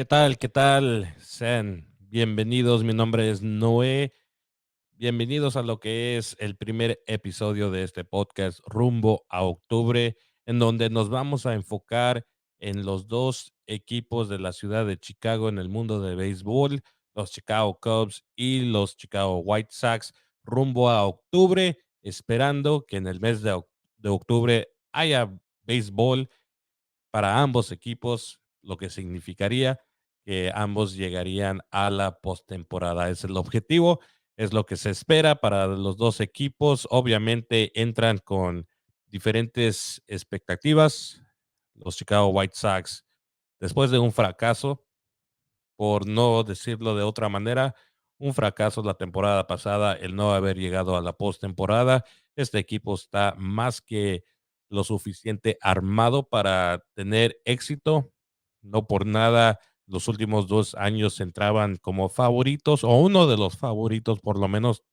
¿Qué tal? ¿Qué tal? Sean bienvenidos. Mi nombre es Noé. Bienvenidos a lo que es el primer episodio de este podcast rumbo a octubre, en donde nos vamos a enfocar en los dos equipos de la ciudad de Chicago en el mundo de béisbol, los Chicago Cubs y los Chicago White Sox, rumbo a octubre, esperando que en el mes de octubre haya béisbol para ambos equipos, lo que significaría que ambos llegarían a la postemporada. Es el objetivo, es lo que se espera para los dos equipos. Obviamente entran con diferentes expectativas. Los Chicago White Sox, después de un fracaso, por no decirlo de otra manera, un fracaso la temporada pasada, el no haber llegado a la postemporada. Este equipo está más que lo suficiente armado para tener éxito. No por nada, los últimos 2 años entraban como favoritos, o uno de los favoritos por lo menos,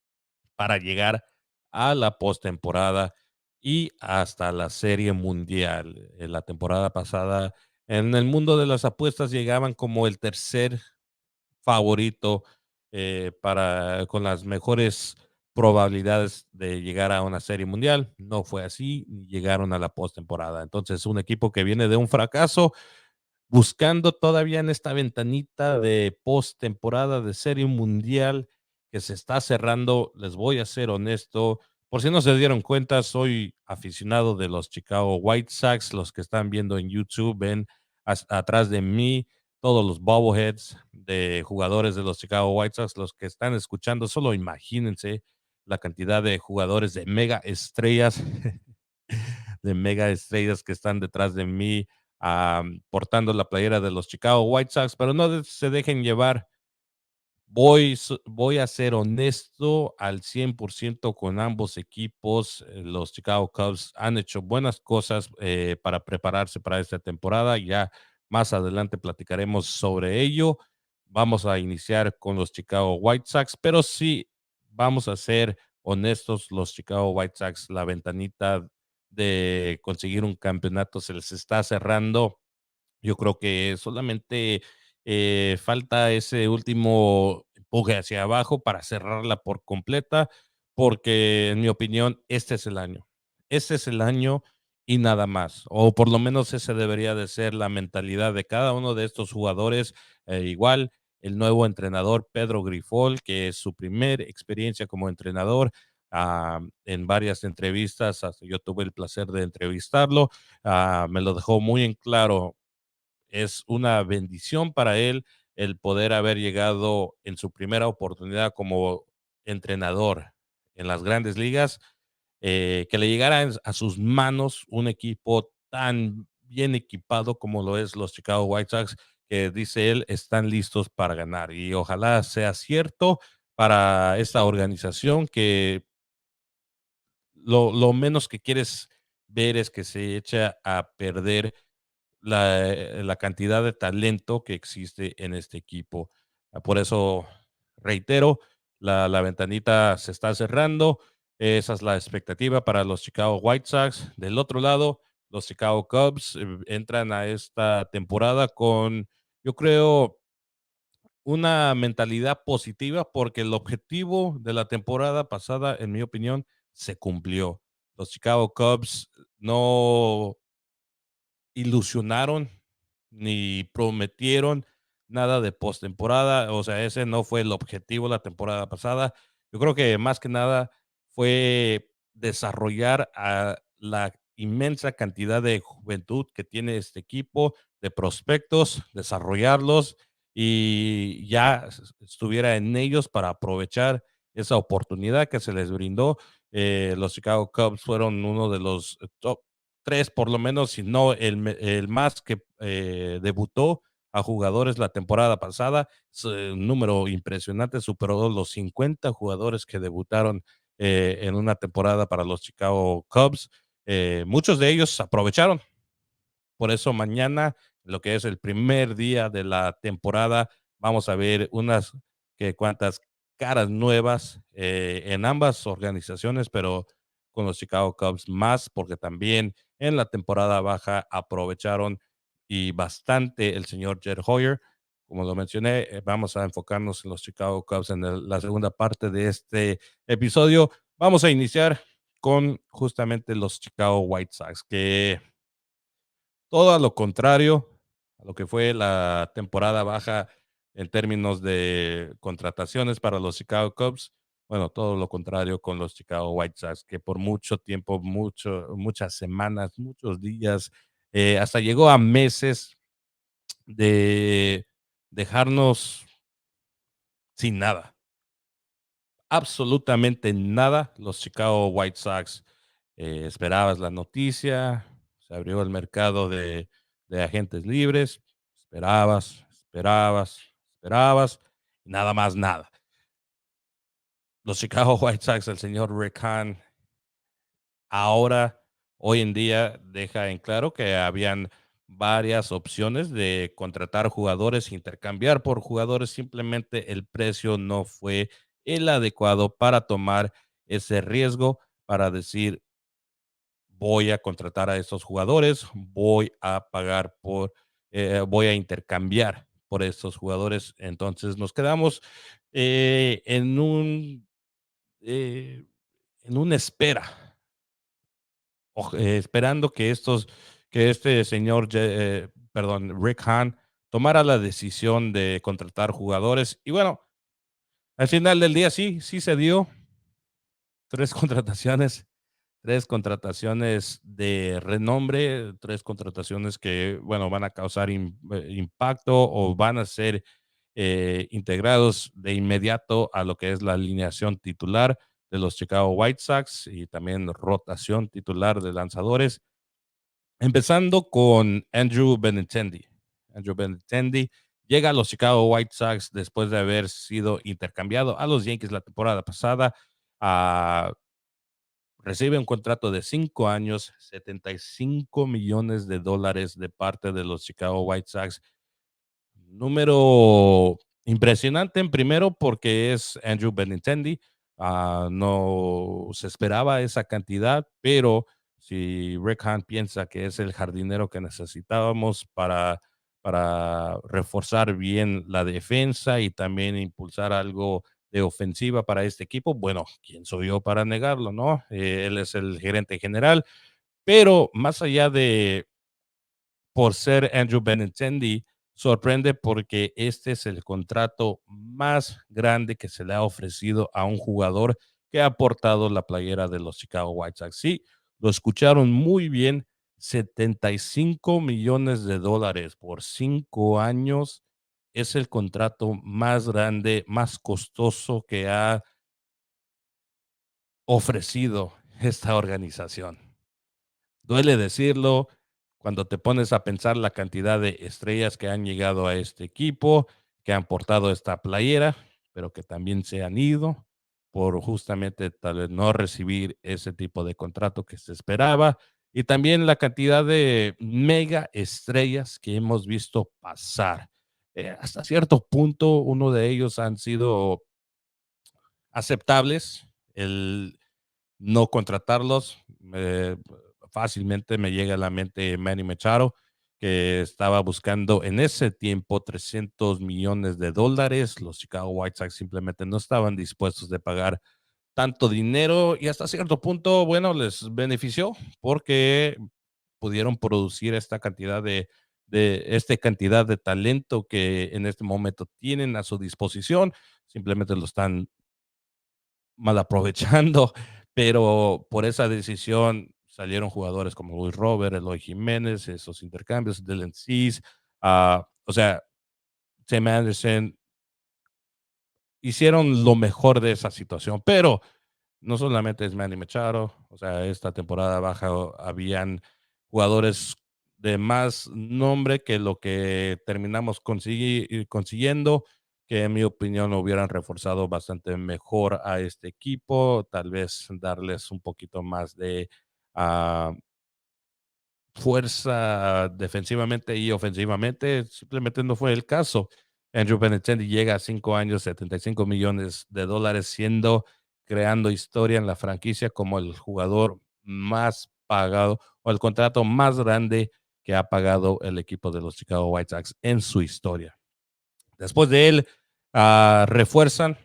para llegar a la postemporada y hasta la Serie Mundial. En la temporada pasada, en el mundo de las apuestas, llegaban como el tercer favorito con las mejores probabilidades de llegar a una serie mundial. No fue así, llegaron a la postemporada. Entonces, un equipo que viene de un fracaso, buscando todavía en esta ventanita de postemporada de serie mundial que se está cerrando. Les voy a ser honesto, por si no se dieron cuenta, soy aficionado de los Chicago White Sox. Los que están viendo en YouTube ven atrás de mí todos los bobbleheads de jugadores de los Chicago White Sox. Los que están escuchando, solo imagínense la cantidad de jugadores de mega estrellas, de mega estrellas que están detrás de mí, portando la playera de los Chicago White Sox, pero no se dejen llevar. Voy a ser honesto al 100% con ambos equipos. Los Chicago Cubs han hecho buenas cosas para prepararse para esta temporada. Ya más adelante platicaremos sobre ello. Vamos a iniciar con los Chicago White Sox, pero sí, vamos a ser honestos, los Chicago White Sox, la ventanita de conseguir un campeonato se les está cerrando. Yo creo que solamente falta ese último empuje hacia abajo para cerrarla por completa, porque en mi opinión, este es el año. Este es el año y nada más. O por lo menos esa debería de ser la mentalidad de cada uno de estos jugadores. Igual, el nuevo entrenador Pedro Grifol, que es su primer experiencia como entrenador. En varias entrevistas, hasta yo tuve el placer de entrevistarlo. Me lo dejó muy en claro. Es una bendición para él el poder haber llegado en su primera oportunidad como entrenador en las grandes ligas, que le llegara a sus manos un equipo tan bien equipado como lo es los Chicago White Sox, que dice él están listos para ganar. Y ojalá sea cierto para esta organización, que lo menos que quieres ver es que se echa a perder la cantidad de talento que existe en este equipo. Por eso, reitero, la ventanita se está cerrando. Esa es la expectativa para los Chicago White Sox. Del otro lado, los Chicago Cubs entran a esta temporada con, yo creo, una mentalidad positiva, porque el objetivo de la temporada pasada, en mi opinión, se cumplió. Los Chicago Cubs no ilusionaron ni prometieron nada de postemporada. O sea, ese no fue el objetivo la temporada pasada. Yo creo que más que nada fue desarrollar a la inmensa cantidad de juventud que tiene este equipo, de prospectos, desarrollarlos, y ya estuviera en ellos para aprovechar esa oportunidad que se les brindó. Los Chicago Cubs fueron uno de los top tres, por lo menos, si no el más que debutó a jugadores la temporada pasada. Es un número impresionante, superó los 50 jugadores que debutaron en una temporada para los Chicago Cubs. Muchos de ellos aprovecharon. Por eso mañana, lo que es el primer día de la temporada, vamos a ver unas que cuantas caras nuevas en ambas organizaciones, pero con los Chicago Cubs más, porque también en la temporada baja aprovecharon y bastante el señor Jed Hoyer. como lo mencioné, vamos a enfocarnos en los Chicago Cubs en la segunda parte de este episodio. Vamos a iniciar con justamente los Chicago White Sox, que todo a lo contrario a lo que fue la temporada baja en términos de contrataciones para los Chicago Cubs. Bueno, todo lo contrario con los Chicago White Sox, que por mucho tiempo, muchas semanas, muchos días, hasta llegó a meses de dejarnos sin nada, absolutamente nada. Los Chicago White Sox, esperabas la noticia, se abrió el mercado de agentes libres, esperabas, nada más nada. Los Chicago White Sox, el señor Rick Hahn, ahora, hoy en día, deja en claro que habían varias opciones de contratar jugadores, intercambiar por jugadores, simplemente el precio no fue el adecuado para tomar ese riesgo, para decir, voy a contratar a estos jugadores, voy a intercambiar por estos jugadores. Entonces nos quedamos eh, en un, eh, en una espera, esperando que este señor, perdón, Rick Hahn, tomara la decisión de contratar jugadores. Y bueno, al final del día sí se dio tres contrataciones, tres contrataciones de renombre, tres contrataciones que, bueno, van a causar impacto o van a ser integrados de inmediato a lo que es la alineación titular de los Chicago White Sox y también rotación titular de lanzadores. Empezando con Andrew Benintendi. Andrew Benintendi llega a los Chicago White Sox después de haber sido intercambiado a los Yankees la temporada pasada. Ah, recibe un contrato de 5 años, $75 millones de parte de los Chicago White Sox. Número impresionante en primero porque es Andrew Benintendi. No se esperaba esa cantidad, pero si Rick Hahn piensa que es el jardinero que necesitábamos para reforzar bien la defensa y también impulsar algo de ofensiva para este equipo, bueno, ¿quién soy yo para negarlo, no? Él es el gerente general, pero más allá de por ser Andrew Benintendi, sorprende porque este es el contrato más grande que se le ha ofrecido a un jugador que ha portado la playera de los Chicago White Sox. Sí, lo escucharon muy bien, $75 millones por 5 años es el contrato más grande, más costoso que ha ofrecido esta organización. Duele decirlo, cuando te pones a pensar la cantidad de estrellas que han llegado a este equipo, que han portado esta playera, pero que también se han ido por justamente tal vez no recibir ese tipo de contrato que se esperaba, y también la cantidad de mega estrellas que hemos visto pasar. Hasta cierto punto, uno de ellos han sido aceptables. El no contratarlos. Fácilmente me llega a la mente Manny Machado, que estaba buscando en ese tiempo $300 millones. Los Chicago White Sox simplemente no estaban dispuestos de pagar tanto dinero y hasta cierto punto, bueno, les benefició porque pudieron producir esta cantidad de talento que en este momento tienen a su disposición. Simplemente lo están mal aprovechando, pero por esa decisión salieron jugadores como Luis Robert, Eloy Jiménez, esos intercambios, Dylan Cease, o sea, Tim Anderson, hicieron lo mejor de esa situación, pero no solamente es Manny Machado, o sea, esta temporada baja habían jugadores de más nombre que lo que terminamos consiguiendo, que en mi opinión hubieran reforzado bastante mejor a este equipo, tal vez darles un poquito más de ah, fuerza defensivamente y ofensivamente, simplemente no fue el caso. Andrew Benintendi llega a 5 años, $75 millones, creando historia en la franquicia como el jugador más pagado o el contrato más grande que ha pagado el equipo de los Chicago White Sox en su historia. Después de él, refuerzan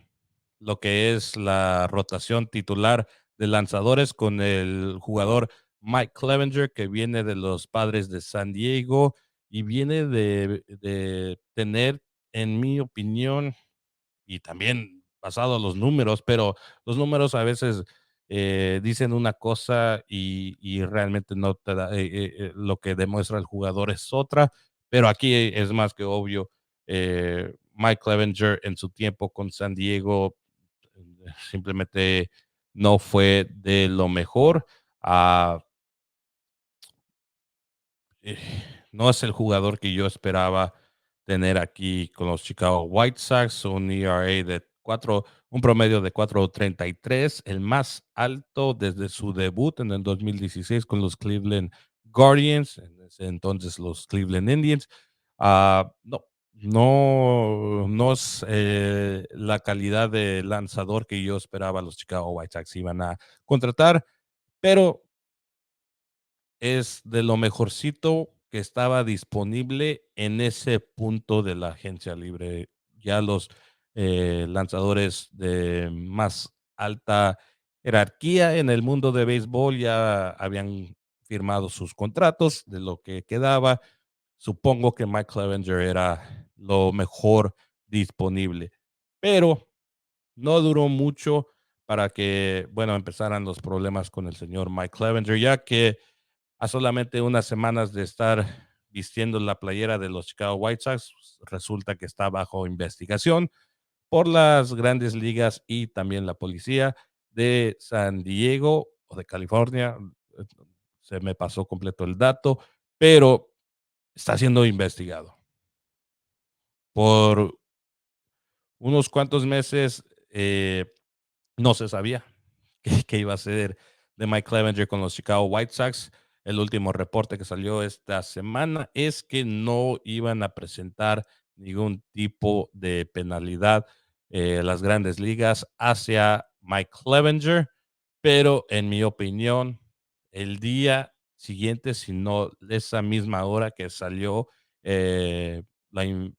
lo que es la rotación titular de lanzadores con el jugador Mike Clevenger, que viene de los Padres de San Diego y viene de tener, en mi opinión, y también basado en los números, pero los números a veces dicen una cosa y realmente no te da, lo que demuestra el jugador es otra, pero aquí es más que obvio. Mike Clevenger en su tiempo con San Diego simplemente no fue de lo mejor. Ah, eh, no es el jugador que yo esperaba tener aquí con los Chicago White Sox, un ERA de 4, un promedio de 4.33, el más alto desde su debut en el 2016 con los Cleveland Guardians, en ese entonces los Cleveland Indians. No, no es la calidad de lanzador que yo esperaba los Chicago White Sox iban a contratar, pero es de lo mejorcito que estaba disponible en ese punto de la agencia libre. Ya los lanzadores de más alta jerarquía en el mundo de béisbol ya habían firmado sus contratos de lo que quedaba. Supongo que Mike Clevenger era lo mejor disponible, pero no duró mucho para que, bueno, empezaran los problemas con el señor Mike Clevenger, ya que a solamente unas semanas de estar vistiendo la playera de los Chicago White Sox, resulta que está bajo investigación por las grandes ligas y también la policía de San Diego o de California. Se me pasó completo el dato, pero está siendo investigado por unos cuantos meses. No se sabía que iba a ser de Mike Clevenger con los Chicago White Sox. El último reporte que salió esta semana es que no iban a presentar ningún tipo de penalidad las grandes ligas hacia Mike Clevenger, pero en mi opinión, el día siguiente, si no esa misma hora que salió la,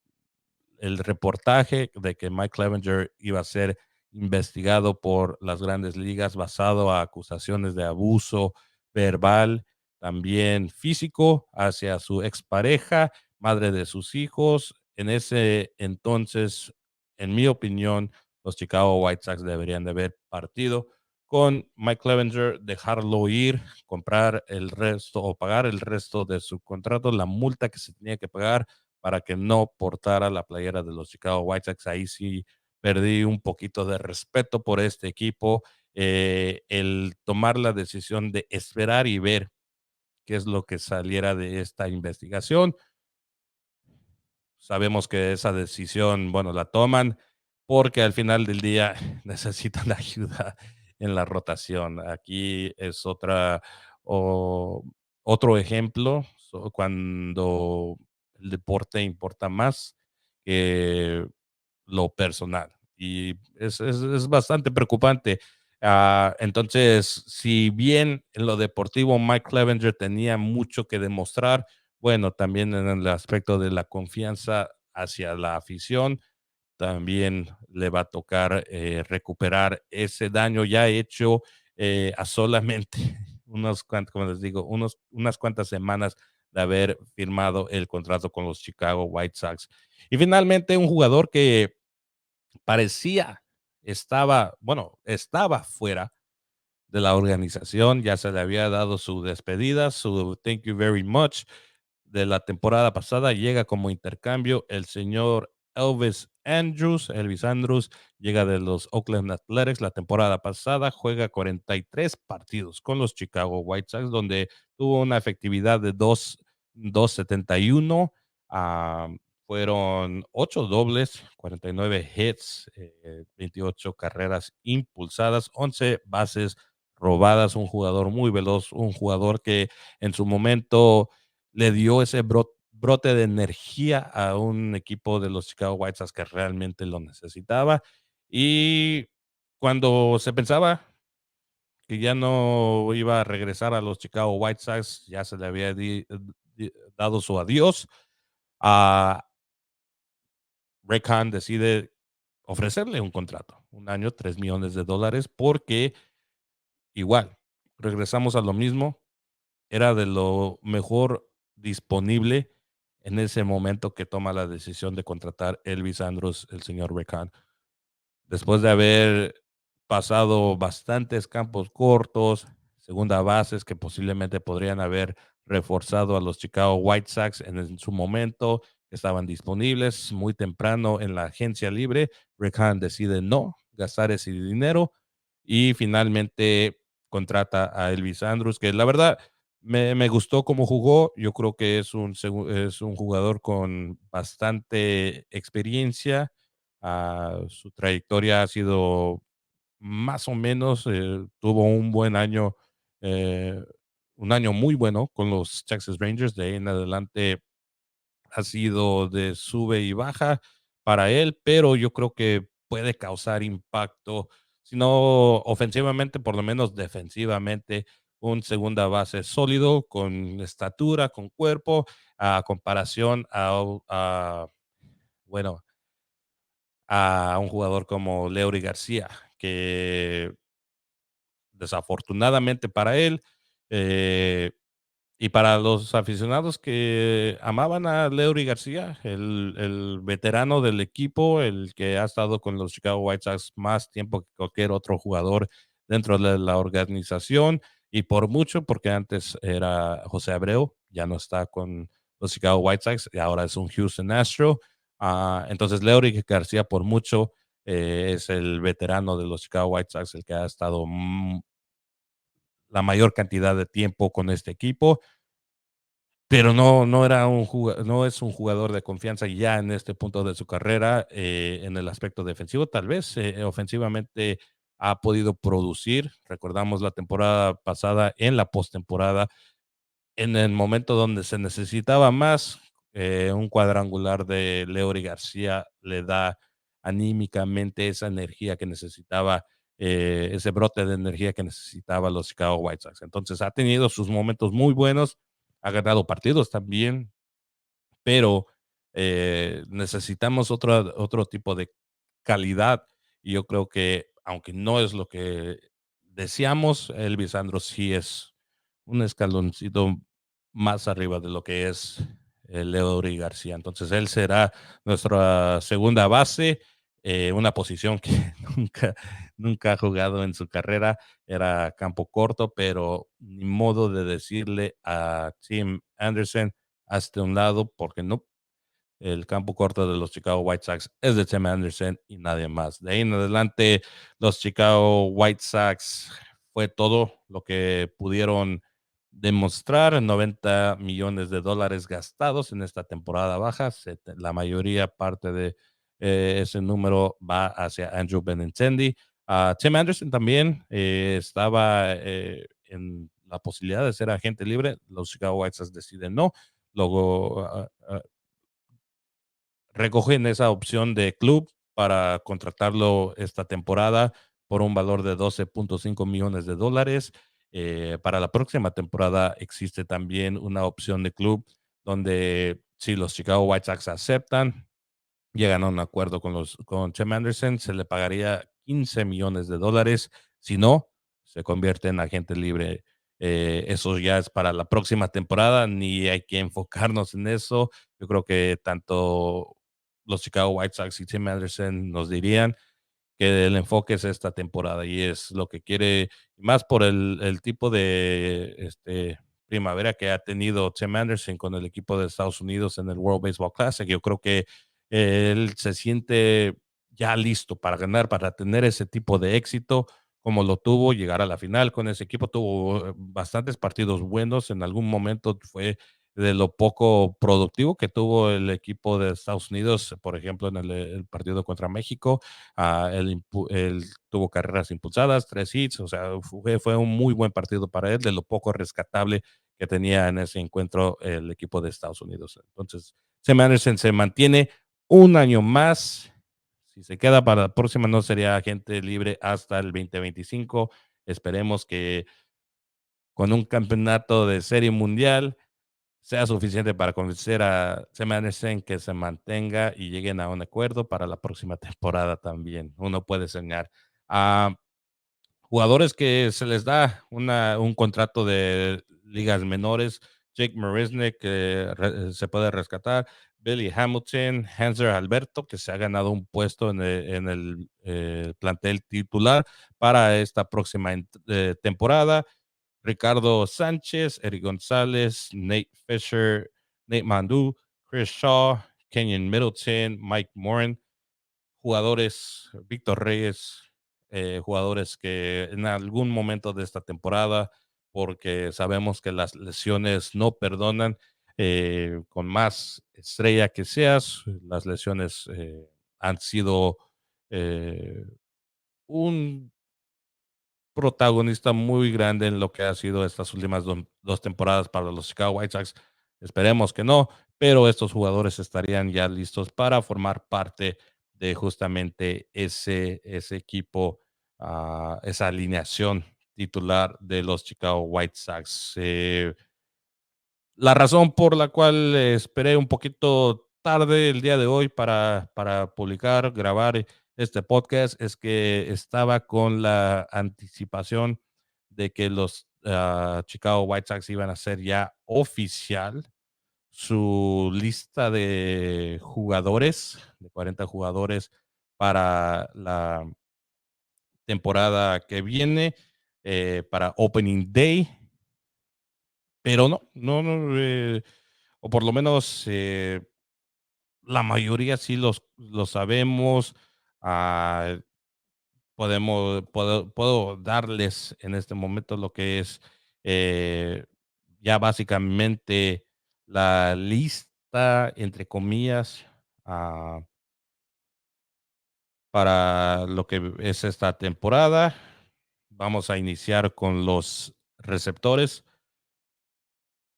el reportaje de que Mike Clevenger iba a ser investigado por las grandes ligas basado a acusaciones de abuso verbal, también físico hacia su expareja, madre de sus hijos. En ese entonces, en mi opinión, los Chicago White Sox deberían de haber partido con Mike Clevenger, dejarlo ir, comprar el resto o pagar el resto de su contrato, la multa que se tenía que pagar para que no portara la playera de los Chicago White Sox. Ahí sí perdí un poquito de respeto por este equipo. El tomar la decisión de esperar y ver qué es lo que saliera de esta investigación. Sabemos que esa decisión, bueno, la toman porque al final del día necesitan ayuda en la rotación. Aquí es o, otro ejemplo cuando el deporte importa más que lo personal. Y es bastante preocupante. Entonces, si bien en lo deportivo Mike Clevenger tenía mucho que demostrar, bueno, también en el aspecto de la confianza hacia la afición, también le va a tocar recuperar ese daño ya hecho a solamente como les digo, unas cuantas semanas de haber firmado el contrato con los Chicago White Sox. Y finalmente un jugador que parecía estaba fuera de la organización, ya se le había dado su despedida, su thank you very much de la temporada pasada, llega como intercambio el señor Elvis Andrews, llega de los Oakland Athletics la temporada pasada, juega 43 partidos con los Chicago White Sox, donde tuvo una efectividad de 2.71, ah, fueron 8 dobles, 49 hits, 28 carreras impulsadas, 11 bases robadas, un jugador muy veloz, un jugador que en su momento le dio ese brote de energía a un equipo de los Chicago White Sox que realmente lo necesitaba. Y cuando se pensaba que ya no iba a regresar a los Chicago White Sox, ya se le había dado su adiós. a Rick Hahn decide ofrecerle un contrato, un año, $3 millones, porque igual, regresamos a lo mismo, era de lo mejor disponible en ese momento que toma la decisión de contratar Elvis Andrus, el señor Rick Hahn. Después de haber pasado bastantes campos cortos, segunda bases que posiblemente podrían haber reforzado a los Chicago White Sox en su momento, que estaban disponibles muy temprano en la agencia libre, Rick Hahn decide no gastar ese dinero y finalmente contrata a Elvis Andrus, que la verdad me gustó cómo jugó. Yo creo que es un jugador con bastante experiencia. Su trayectoria ha sido más o menos, tuvo eh, un año muy bueno con los Texas Rangers. De ahí en adelante ha sido de sube y baja para él, pero yo creo que puede causar impacto, si no ofensivamente, por lo menos defensivamente, un segunda base sólido, con estatura, con cuerpo, a comparación bueno, a un jugador como Leury García, que desafortunadamente para él, eh, y para los aficionados que amaban a Leury García, el veterano del equipo, el que ha estado con los Chicago White Sox más tiempo que cualquier otro jugador dentro de la organización, y por mucho, porque antes era José Abreu, ya no está con los Chicago White Sox y ahora es un Houston Astro. Entonces, Leury García, por mucho, es el veterano de los Chicago White Sox, el que ha estado la mayor cantidad de tiempo con este equipo, pero no es un jugador de confianza ya en este punto de su carrera, en el aspecto defensivo. Tal vez ofensivamente ha podido producir. Recordamos la temporada pasada, en la postemporada, en el momento donde se necesitaba más, un cuadrangular de Leury García le da anímicamente esa energía que necesitaba, ese brote de energía que necesitaba los Chicago White Sox. Entonces ha tenido sus momentos muy buenos, ha ganado partidos también, pero necesitamos otro tipo de calidad. Y yo creo que, aunque no es lo que deseamos, Elvis Andrus sí es un escaloncito más arriba de lo que es Leury García. Entonces, él será nuestra segunda base, una posición que nunca ha jugado en su carrera. Era campo corto, pero ni modo de decirle a Tim Anderson, hasta un lado, porque no, el campo corto de los Chicago White Sox es de Tim Anderson y nadie más. De ahí en adelante, los Chicago White Sox fue todo lo que pudieron demostrar. $90 millones gastados en esta temporada baja. La mayoría parte de ese número va hacia Andrew Benintendi. Tim Anderson también estaba en la posibilidad de ser agente libre. Los Chicago White Sox deciden no. Luego recogen esa opción de club para contratarlo esta temporada por un valor de $12.5 millones. Para la próxima temporada existe también una opción de club donde, si los Chicago White Sox aceptan, llegan a un acuerdo con Tim Anderson, se le pagaría $15 millones. Si no, se convierte en agente libre. Eso ya es para la próxima temporada, ni hay que enfocarnos en eso. Yo creo que tanto los Chicago White Sox y Tim Anderson nos dirían que el enfoque es esta temporada y es lo que quiere, más por el tipo de primavera que ha tenido Tim Anderson con el equipo de Estados Unidos en el World Baseball Classic. Yo creo que él se siente ya listo para ganar, para tener ese tipo de éxito como lo tuvo, llegar a la final con ese equipo. Tuvo bastantes partidos buenos. En algún momento fue de lo poco productivo que tuvo el equipo de Estados Unidos, por ejemplo, en el partido contra México. Él tuvo carreras impulsadas, 3 hits, o sea, fue un muy buen partido para él, de lo poco rescatable que tenía en ese encuentro el equipo de Estados Unidos. Entonces, Sam Anderson se mantiene un año más. Si se queda para la próxima, no sería agente libre hasta el 2025. Esperemos que con un campeonato de serie mundial sea suficiente para convencer a Semanes en que se mantenga y lleguen a un acuerdo para la próxima temporada también. Uno puede soñar. A jugadores que se les da un contrato de ligas menores, Jake Marisnik, que se puede rescatar, Billy Hamilton, Hanser Alberto, que se ha ganado un puesto en el plantel titular para esta próxima temporada. Ricardo Sánchez, Eric González, Nate Fisher, Nate Mandu, Chris Shaw, Kenyon Middleton, Mike Morin, jugadores, Víctor Reyes, jugadores que en algún momento de esta temporada, porque sabemos que las lesiones no perdonan, con más estrella que seas, las lesiones han sido eh, un protagonista muy grande en lo que ha sido estas últimas dos temporadas para los Chicago White Sox. Esperemos que no, pero estos jugadores estarían ya listos para formar parte de justamente ese equipo, esa alineación titular de los Chicago White Sox. La razón por la cual esperé un poquito tarde el día de hoy para publicar, grabar este podcast es que estaba con la anticipación de que los Chicago White Sox iban a hacer ya oficial su lista de jugadores, de 40 jugadores para la temporada que viene, para Opening Day, pero no, o por lo menos la mayoría sí los sabemos. ah, puedo darles en este momento lo que es ya básicamente la lista, entre comillas, ah, para lo que es esta temporada. Vamos a iniciar con los receptores.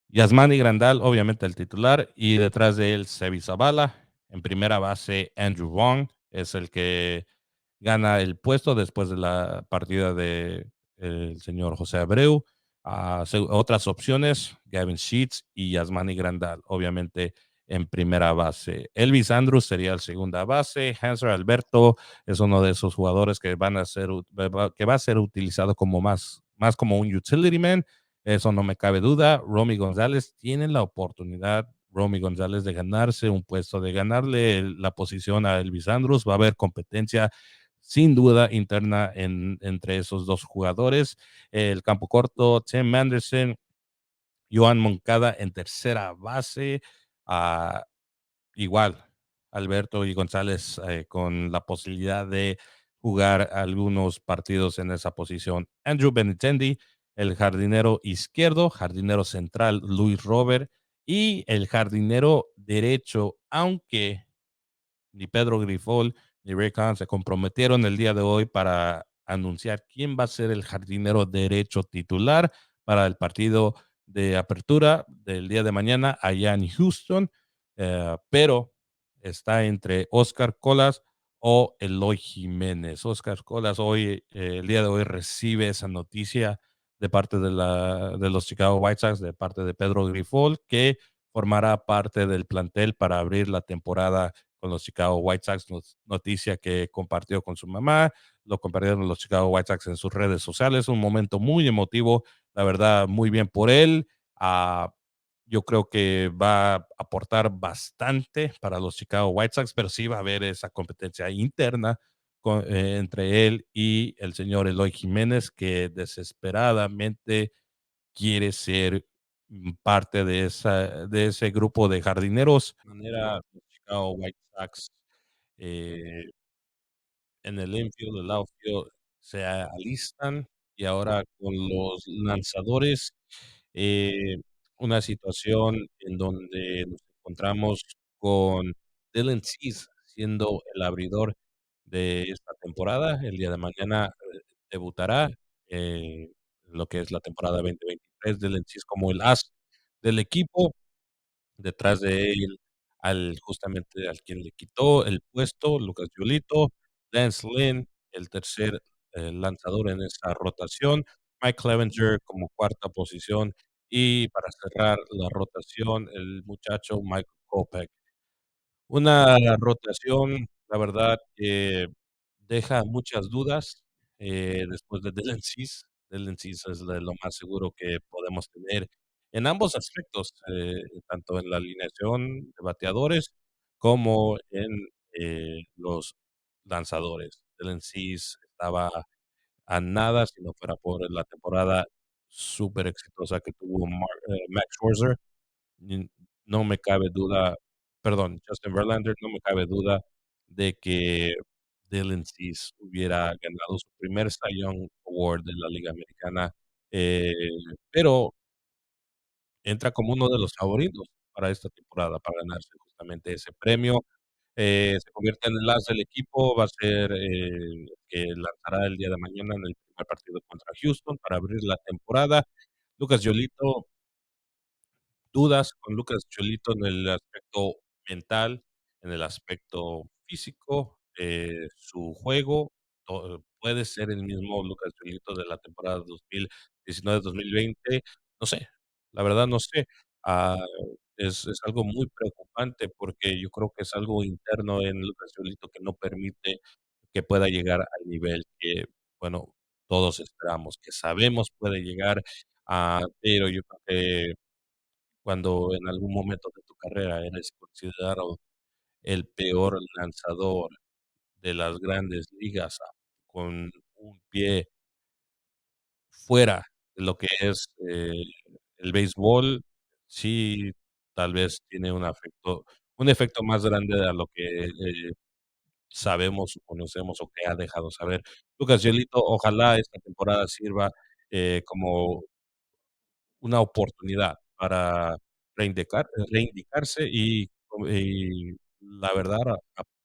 Yasmani Grandal, obviamente el titular, y detrás de él Sebi Zavala. En primera base, Andrew Wong es el que gana el puesto después de la partida de el señor José Abreu. Otras opciones, Gavin Sheets y Yasmani Grandal, obviamente en primera base. Elvis Andrews sería el segunda base. Hanser Alberto es uno de esos jugadores que que va a ser utilizado como más como un utility man, eso no me cabe duda. Romy González tiene la oportunidad, Romy González, de ganarse un puesto, de ganarle la posición a Elvis Andrus. Va a haber competencia sin duda interna entre esos dos jugadores. El campo corto, Tim Anderson, Joan Moncada en tercera base. Uh, Igual, Alberto y González con la posibilidad de jugar algunos partidos en esa posición. Andrew Benintendi, el jardinero izquierdo, jardinero central Luis Robert y el jardinero derecho, aunque ni Pedro Grifol ni Ray Khan se comprometieron el día de hoy para anunciar quién va a ser el jardinero derecho titular para el partido de apertura del día de mañana allá en Houston, pero está entre Oscar Colas o Eloy Jiménez. Oscar Colas hoy, el día de hoy, recibe esa noticia de parte de los Chicago White Sox, de parte de Pedro Grifol, que formará parte del plantel para abrir la temporada con los Chicago White Sox. Noticia que compartió con su mamá, lo compartieron los Chicago White Sox en sus redes sociales. Un momento muy emotivo, la verdad, muy bien por él. Uh, yo creo que va a aportar bastante para los Chicago White Sox, pero sí va a haber esa competencia interna entre él y el señor Eloy Jiménez, que desesperadamente quiere ser parte de ese grupo de jardineros. De manera, los Chicago White Sox eh, en el infield, el outfield, se alistan y ahora con los lanzadores, eh, una situación en donde nos encontramos con Dylan Cease siendo el abridor de esta temporada. El día de mañana debutará lo que es la temporada 2023. Dylan Cease como el as del equipo. Detrás de él, justamente al quien le quitó el puesto, Lucas Giolito, Lance Lynn, el tercer lanzador en esa rotación, Mike Clevenger como cuarta posición y para cerrar la rotación, el muchacho Michael Kopech. Una rotación, la verdad, que deja muchas dudas, después de Dylan Cease. Dylan Cease es de lo más seguro que podemos tener en ambos aspectos, tanto en la alineación de bateadores como en, los lanzadores. Dylan Cease estaba a nada, si no fuera por la temporada súper exitosa que tuvo Max Scherzer. N No me cabe duda, perdón, Justin Verlander, no me cabe duda de que Dylan Cease hubiera ganado su primer Cy Young Award de la Liga Americana, eh, pero entra como uno de los favoritos para esta temporada, para ganarse justamente ese premio. Se convierte en el as del equipo, va a ser, el que lanzará el día de mañana en el primer partido contra Houston para abrir la temporada. Lucas Giolito, dudas con Lucas Cholito en el aspecto mental, en el aspecto físico, su juego, puede ser el mismo Lucas Cholito de la temporada 2019-2020, no sé, la verdad no sé. Ah, es algo muy preocupante porque yo creo que es algo interno en Lucas Cholito que no permite que pueda llegar al nivel que, bueno, todos esperamos, que sabemos puede llegar, pero yo creo que cuando en algún momento de tu carrera eres considerado el peor lanzador de las grandes ligas, con un pie fuera de lo que es, el béisbol, sí, tal vez tiene un efecto más grande a lo que, sabemos o conocemos o que ha dejado saber. Lucas Giolito, ojalá esta temporada sirva, como una oportunidad para reivindicarse y la verdad,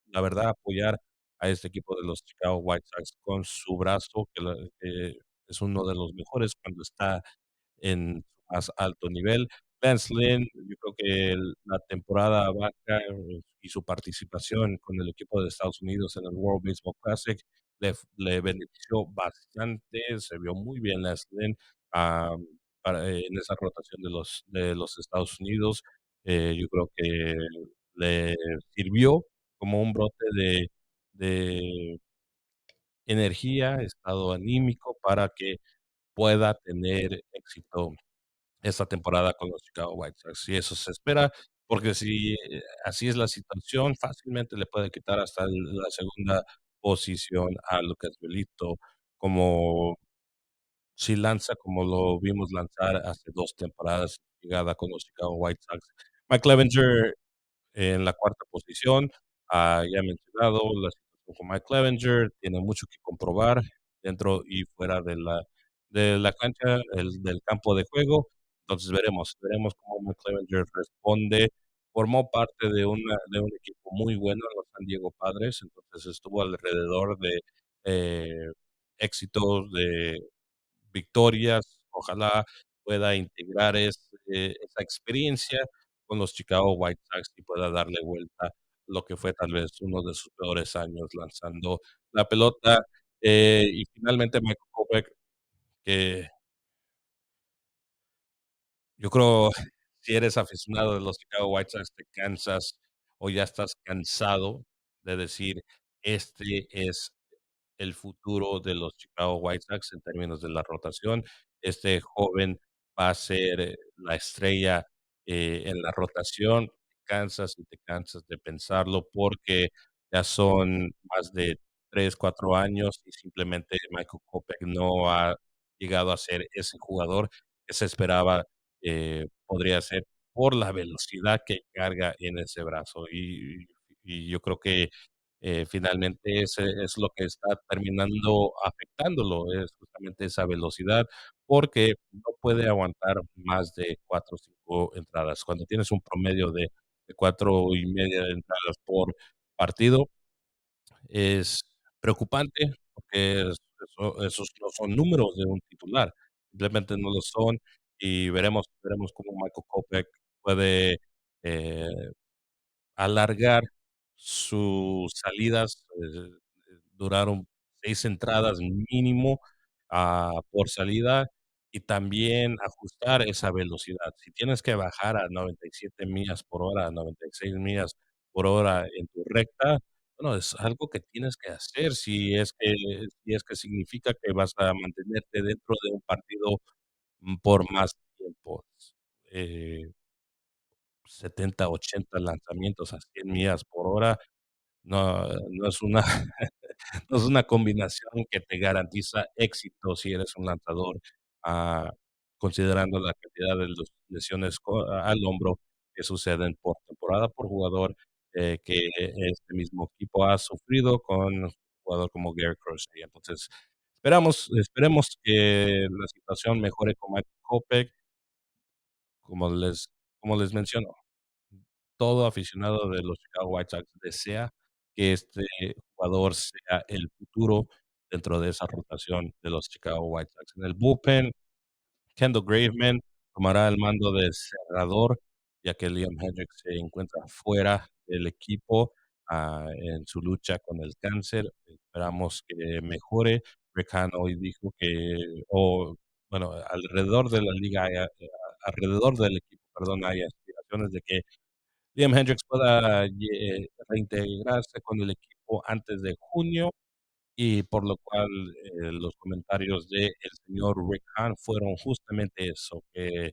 la verdad, apoyar a este equipo de los Chicago White Sox con su brazo, que es uno de los mejores cuando está en su más alto nivel. Lance Lynn, yo creo que la temporada baja y su participación con el equipo de Estados Unidos en el World Baseball Classic le benefició bastante, se vio muy bien Lance Lynn, am, en esa rotación de los Estados Unidos. Yo creo que le sirvió como un brote de energía, estado anímico para que pueda tener éxito esta temporada con los Chicago White Sox. Y eso se espera, porque si así es la situación, fácilmente le puede quitar hasta la segunda posición a Lucas Giolito, como si lanza como lo vimos lanzar hace 2 temporadas, llegada con los Chicago White Sox. Mike Clevinger en la cuarta posición. Ya he mencionado la situación con Mike Clevinger, tiene mucho que comprobar dentro y fuera de la cancha, del campo de juego. Entonces veremos cómo Mike Clevinger responde. Formó parte de un equipo muy bueno, los San Diego Padres, entonces estuvo alrededor de éxitos, de victorias. Ojalá pueda integrar esa experiencia con los Chicago White Sox y pueda darle vuelta a lo que fue tal vez uno de sus peores años lanzando la pelota. Y finalmente Michael Kopech, que yo creo, si eres aficionado de los Chicago White Sox, te cansas o ya estás cansado de decir, este es el futuro de los Chicago White Sox en términos de la rotación. Este joven va a ser la estrella en la rotación. Te cansas de pensarlo porque ya son más de 3, 4 años y simplemente Michael Kopech no ha llegado a ser ese jugador que se esperaba podría ser por la velocidad que carga en ese brazo. Y yo creo que finalmente ese es lo que está terminando afectándolo, es justamente esa velocidad, porque no puede aguantar más de 4 o 5 entradas. Cuando tienes un promedio de 4 y media de entradas por partido, es preocupante, porque esos no son números de un titular, simplemente no lo son, y veremos cómo Michael Kopech puede, eh alargar sus salidas, duraron 6 entradas mínimo, por salida. y también ajustar esa velocidad. Si tienes que bajar a 97 millas por hora, a 96 millas por hora en tu recta, bueno, es algo que tienes que hacer si es que significa que vas a mantenerte dentro de un partido, por más tiempo. Eh, 70, 80 lanzamientos a 100 millas por hora, no es una no es una combinación que te garantiza éxito si eres un lanzador, ah, considerando la cantidad de lesiones al hombro que suceden por temporada por jugador, que este mismo equipo ha sufrido con un jugador como Gary Crochet. Entonces, esperemos que la situación mejore con Michael Kopech, como les menciono. Todo aficionado de los Chicago White Sox desea que este jugador sea el futuro dentro de esa rotación de los Chicago White Sox. En el bullpen, Kendall Graveman tomará el mando de cerrador, ya que Liam Hendricks se encuentra fuera del equipo, en su lucha con el cáncer. Esperamos que mejore. Rick Hahn hoy dijo que bueno, alrededor de la liga alrededor del equipo, perdón, hay aspiraciones de que Liam Hendricks pueda reintegrarse con el equipo antes de junio, y por lo cual, los comentarios del señor Rick Hahn fueron justamente eso, que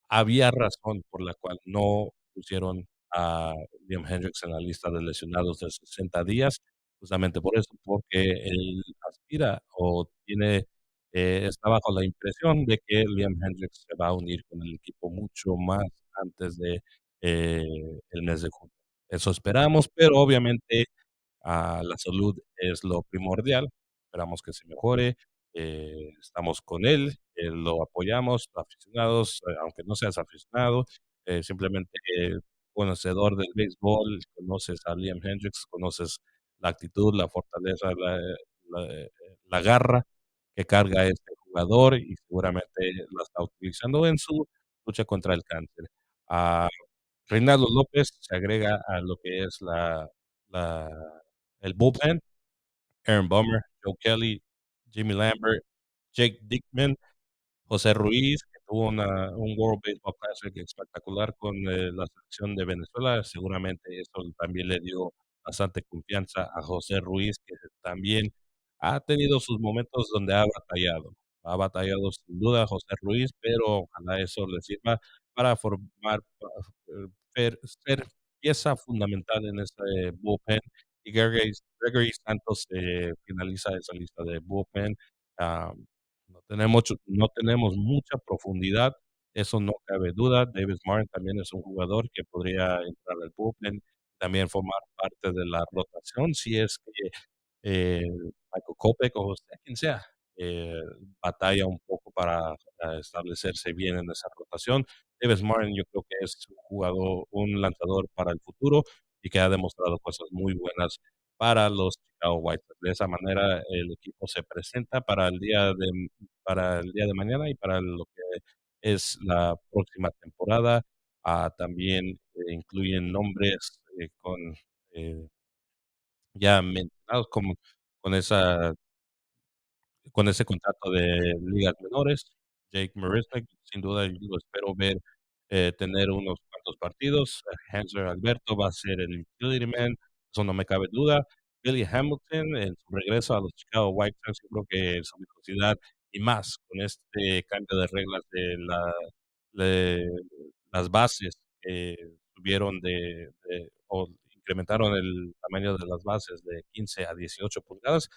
había razón por la cual no pusieron a Liam Hendricks en la lista de lesionados de 60 días, justamente por eso, porque él aspira o está bajo la impresión de que Liam Hendricks se va a unir con el equipo mucho más antes de, eh, el mes de junio. Eso esperamos, pero obviamente la salud es lo primordial. Esperamos que se mejore. Estamos con él, lo apoyamos, aficionados, aunque no seas aficionado, simplemente conocedor del béisbol, conoces a Liam Hendricks, conoces la actitud, la fortaleza, la, la garra que carga este jugador y seguramente la está utilizando en su lucha contra el cáncer. Ah, Reinaldo López se agrega a lo que es la el bullpen, Aaron Bummer, Joe Kelly, Jimmy Lambert, Jake Dickman, José Ruiz, que tuvo un World Baseball Classic espectacular con la selección de Venezuela. Seguramente eso también le dio bastante confianza a José Ruiz, que también ha tenido sus momentos donde ha batallado. Ha batallado sin duda José Ruiz, pero ojalá eso le sirva para formar, ser pieza fundamental en ese bullpen. Y Gregory Santos finaliza esa lista de bullpen. Ah, no tenemos mucha profundidad, eso no cabe duda. Davis Martin también es un jugador que podría entrar al bullpen, también formar parte de la rotación si es que, Michael Kopech o sea quien sea, eh, batalla un poco para, establecerse bien en esa rotación. Davis Martin yo creo que es un lanzador para el futuro y que ha demostrado cosas muy buenas para los Chicago White Sox. De esa manera, el equipo se presenta para el día de mañana y para lo que es la próxima temporada. También, incluyen nombres, eh, ya mencionados como con esa con ese contrato de ligas menores. Jake Marisnick, sin duda, yo lo espero ver, tener unos cuantos partidos. Hanser Alberto va a ser el utility man, eso no me cabe duda. Billy Hamilton, en su regreso a los Chicago White Sox, yo creo que su velocidad y más con este cambio de reglas de las bases que subieron o incrementaron el tamaño de las bases de 15 a 18 pulgadas.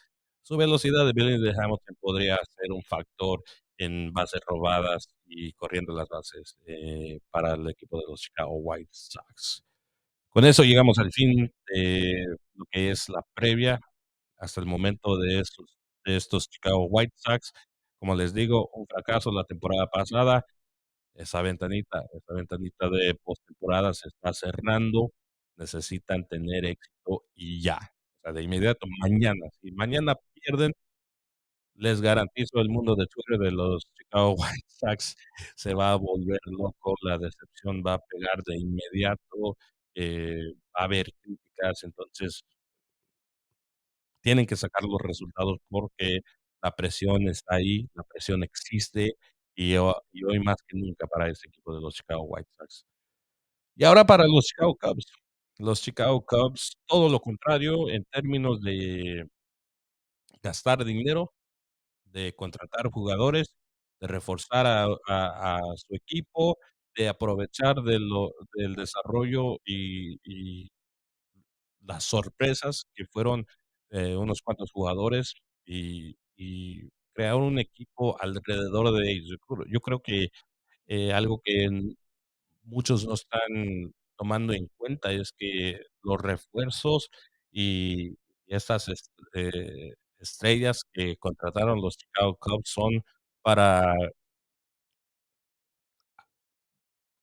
Su velocidad de Billy de Hamilton podría ser un factor en bases robadas y corriendo las bases, para el equipo de los Chicago White Sox. Con eso llegamos al fin de lo que es la previa hasta el momento de estos Chicago White Sox. Como les digo, un fracaso la temporada pasada. Esa ventanita de postemporada se está cerrando. Necesitan tener éxito y ya. O sea, de inmediato, mañana. Si mañana pierden, les garantizo el mundo de Twitter de los Chicago White Sox se va a volver loco, la decepción va a pegar de inmediato, va a haber críticas, entonces tienen que sacar los resultados porque la presión está ahí, la presión existe y hoy más que nunca para ese equipo de los Chicago White Sox. Y ahora para los Chicago Cubs. Los Chicago Cubs, todo lo contrario en términos de gastar dinero, de contratar jugadores, de reforzar a su equipo, de aprovechar del desarrollo y las sorpresas que fueron, unos cuantos jugadores y crear un equipo alrededor de ellos. Yo creo que, algo que muchos no están tomando en cuenta es que los refuerzos y estas estrellas que contrataron los Chicago Cubs son para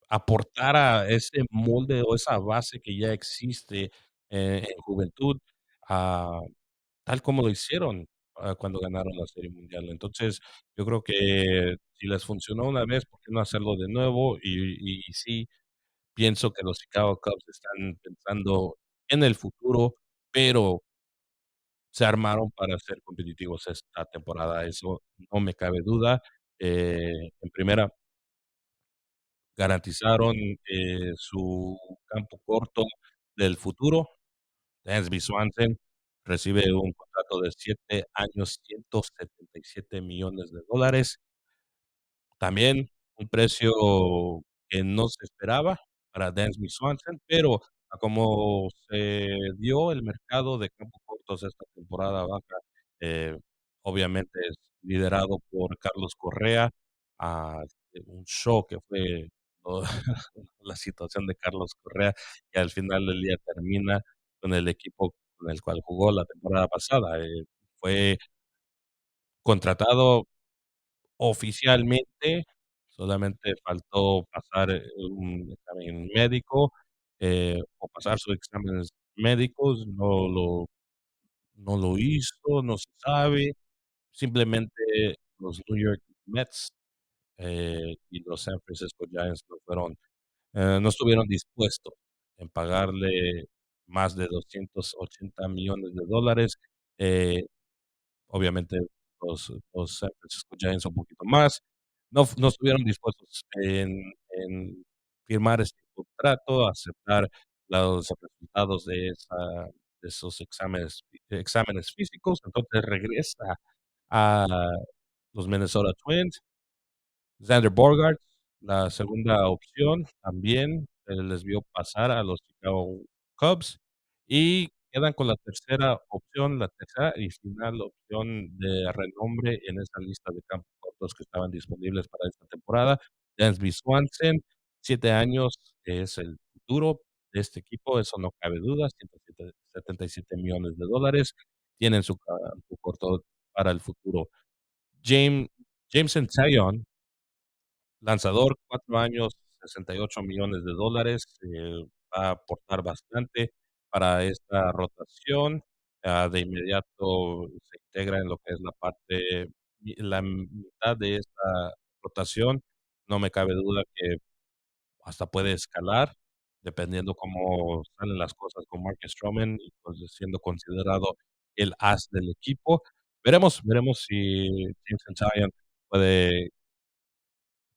aportar a ese molde o esa base que ya existe, en juventud, ah, tal como lo hicieron, cuando ganaron la Serie Mundial. Entonces, yo creo que si les funcionó una vez, ¿por qué no hacerlo de nuevo? Y sí, pienso que los Chicago Cubs están pensando en el futuro, pero se armaron para ser competitivos esta temporada, eso no me cabe duda. En primera, garantizaron, su campo corto del futuro. Dansby Swanson recibe un contrato de 7 años, $177 millones. También un precio que no se esperaba para Dansby Swanson, pero a como se dio el mercado de campos cortos esta temporada baja, eh, obviamente es liderado por Carlos Correa, un show que fue toda la situación de Carlos Correa, que al final del día termina con el equipo con el cual jugó la temporada pasada. Fue contratado oficialmente, solamente faltó pasar, un examen médico, o pasar sus exámenes médicos, no lo hizo, no se sabe. Simplemente los New York Mets, y los San Francisco Giants no estuvieron dispuestos en pagarle más de $280 millones. eh, Obviamente, los San Francisco Giants un poquito más. No estuvieron dispuestos en firmar este contrato, aceptar los resultados de esos exámenes físicos. Entonces, regresa a los Minnesota Twins. Xander Bogaerts, la segunda opción, también se les vio pasar a los Chicago Cubs y quedan con la tercera opción, la tercera y final opción de renombre en esa lista de campos cortos que estaban disponibles para esta temporada. Dansby Swanson, 7 años, es el futuro de este equipo, eso no cabe duda, $177 millones. Tienen su campo corto para el futuro. James Jameson Taillon, lanzador, 4 años, $68 millones, va a aportar bastante para esta rotación. De inmediato se integra en lo que es la mitad de esta rotación. No me cabe duda que hasta puede escalar, dependiendo cómo salen las cosas con Marcus Stroman y, pues, siendo considerado el as del equipo. Veremos si Jameson Taillon puede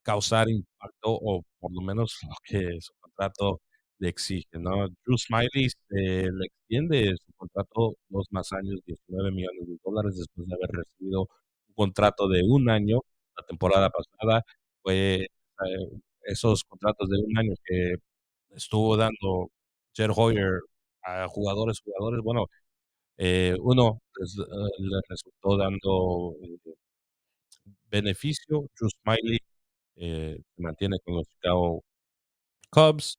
causar impacto o por lo menos lo que su contrato le exige, ¿no? Drew Smyly le extiende su contrato 2 más años, $19 millones, después de haber recibido un contrato de un año la temporada pasada. Fue, esos contratos de un año que estuvo dando Jed Hoyer a jugadores, bueno, uno le resultó dando, beneficio. Drew Smyly se mantiene con los Chicago Cubs.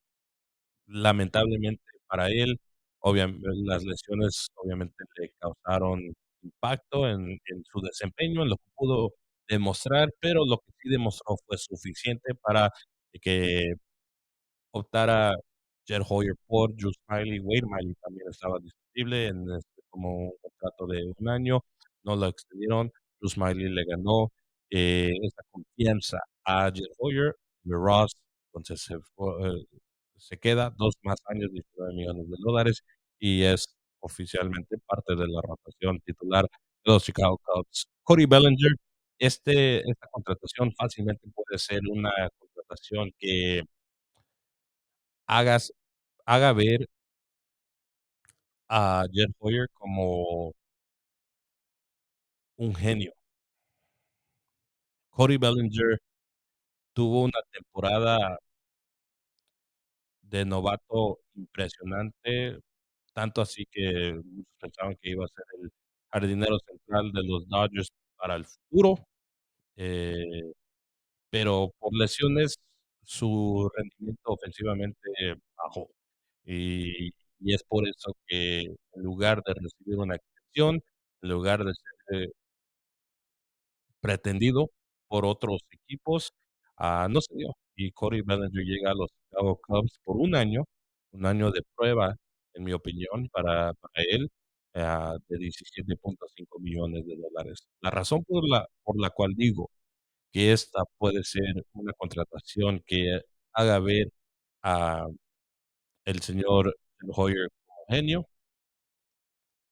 Lamentablemente para él, las lesiones obviamente le causaron impacto en su desempeño, en lo que pudo demostrar, pero lo que sí demostró fue suficiente para que optara Jed Hoyer por Drew Smyly. Wade Miley también estaba disponible como un contrato de un año, no lo extendieron. Drew Smyly le ganó, esa confianza a Jed Hoyer y Ross, entonces se queda 2 más años, $19 millones, y es oficialmente parte de la rotación titular de los Chicago Cubs. Cody Bellinger, esta contratación fácilmente puede ser una contratación que hagas haga ver a Jeff Hoyer como un genio. Cody Bellinger tuvo una temporada de novato impresionante, tanto así que muchos pensaban que iba a ser el jardinero central de los Dodgers para el futuro, eh, pero por lesiones su rendimiento ofensivamente bajó. Y y es por eso que en lugar de recibir una extensión, en lugar de ser pretendido por otros equipos, no se dio. Y Cody Bellinger llega a los Chicago Cubs por un año de prueba, en mi opinión, para él, de $17.5 millones. La razón por la cual digo que esta puede ser una contratación que haga ver a el señor Hoyer como genio,